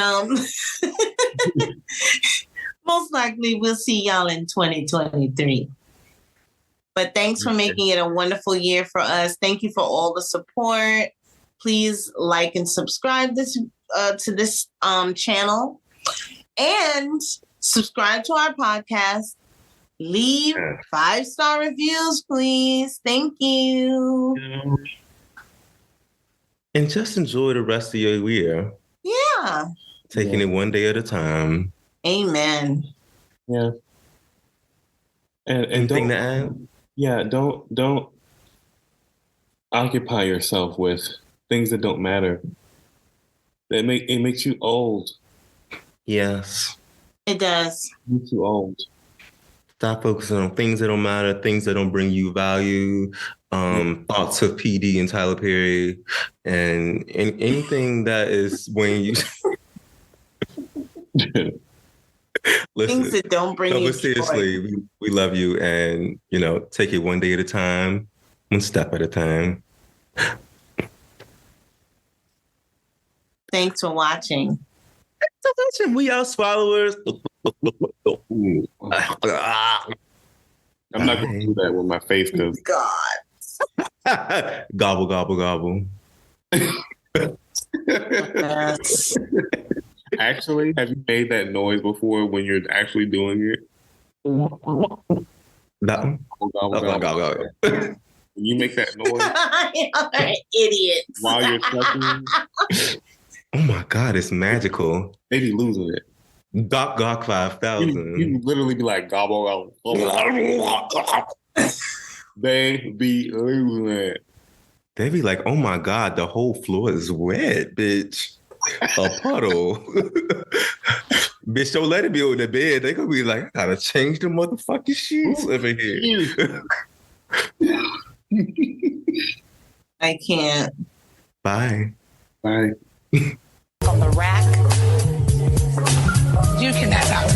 most likely we'll see y'all in 2023. But thanks for making it a wonderful year for us. Thank you for all the support. Please like and subscribe to this channel. And subscribe to our podcast. Leave 5-star reviews, please. Thank you. And just enjoy the rest of your year. Yeah. Taking it one day at a time. Amen. Yeah. And anything to add? Yeah, don't occupy yourself with things that don't matter. It makes you old. Yes. It does. It makes you old. Stop focusing on things that don't matter, things that don't bring you value, thoughts of PD and Tyler Perry, and anything that is when you listen, things that don't bring you but seriously, we love you, and take it one day at a time, one step at a time. Thanks for watching. We are Swallowerz. I'm not going to do that with my face because God. Gobble, gobble, gobble. Actually, have you made that noise before when you're actually doing it? That one? Gobble, gobble, gobble. When you make that noise, you're idiots. While you're sucking. Oh my God, it's magical. They be losing it. Gawk Gawk 5,000. You literally be like gobble gobble. They be losing it. They be like, oh my God, the whole floor is wet, bitch. A puddle. Bitch, don't let it be on the bed. They gonna be like, I gotta change the motherfucking sheets over here. I can't. Bye. Bye. On the rack. You can have that.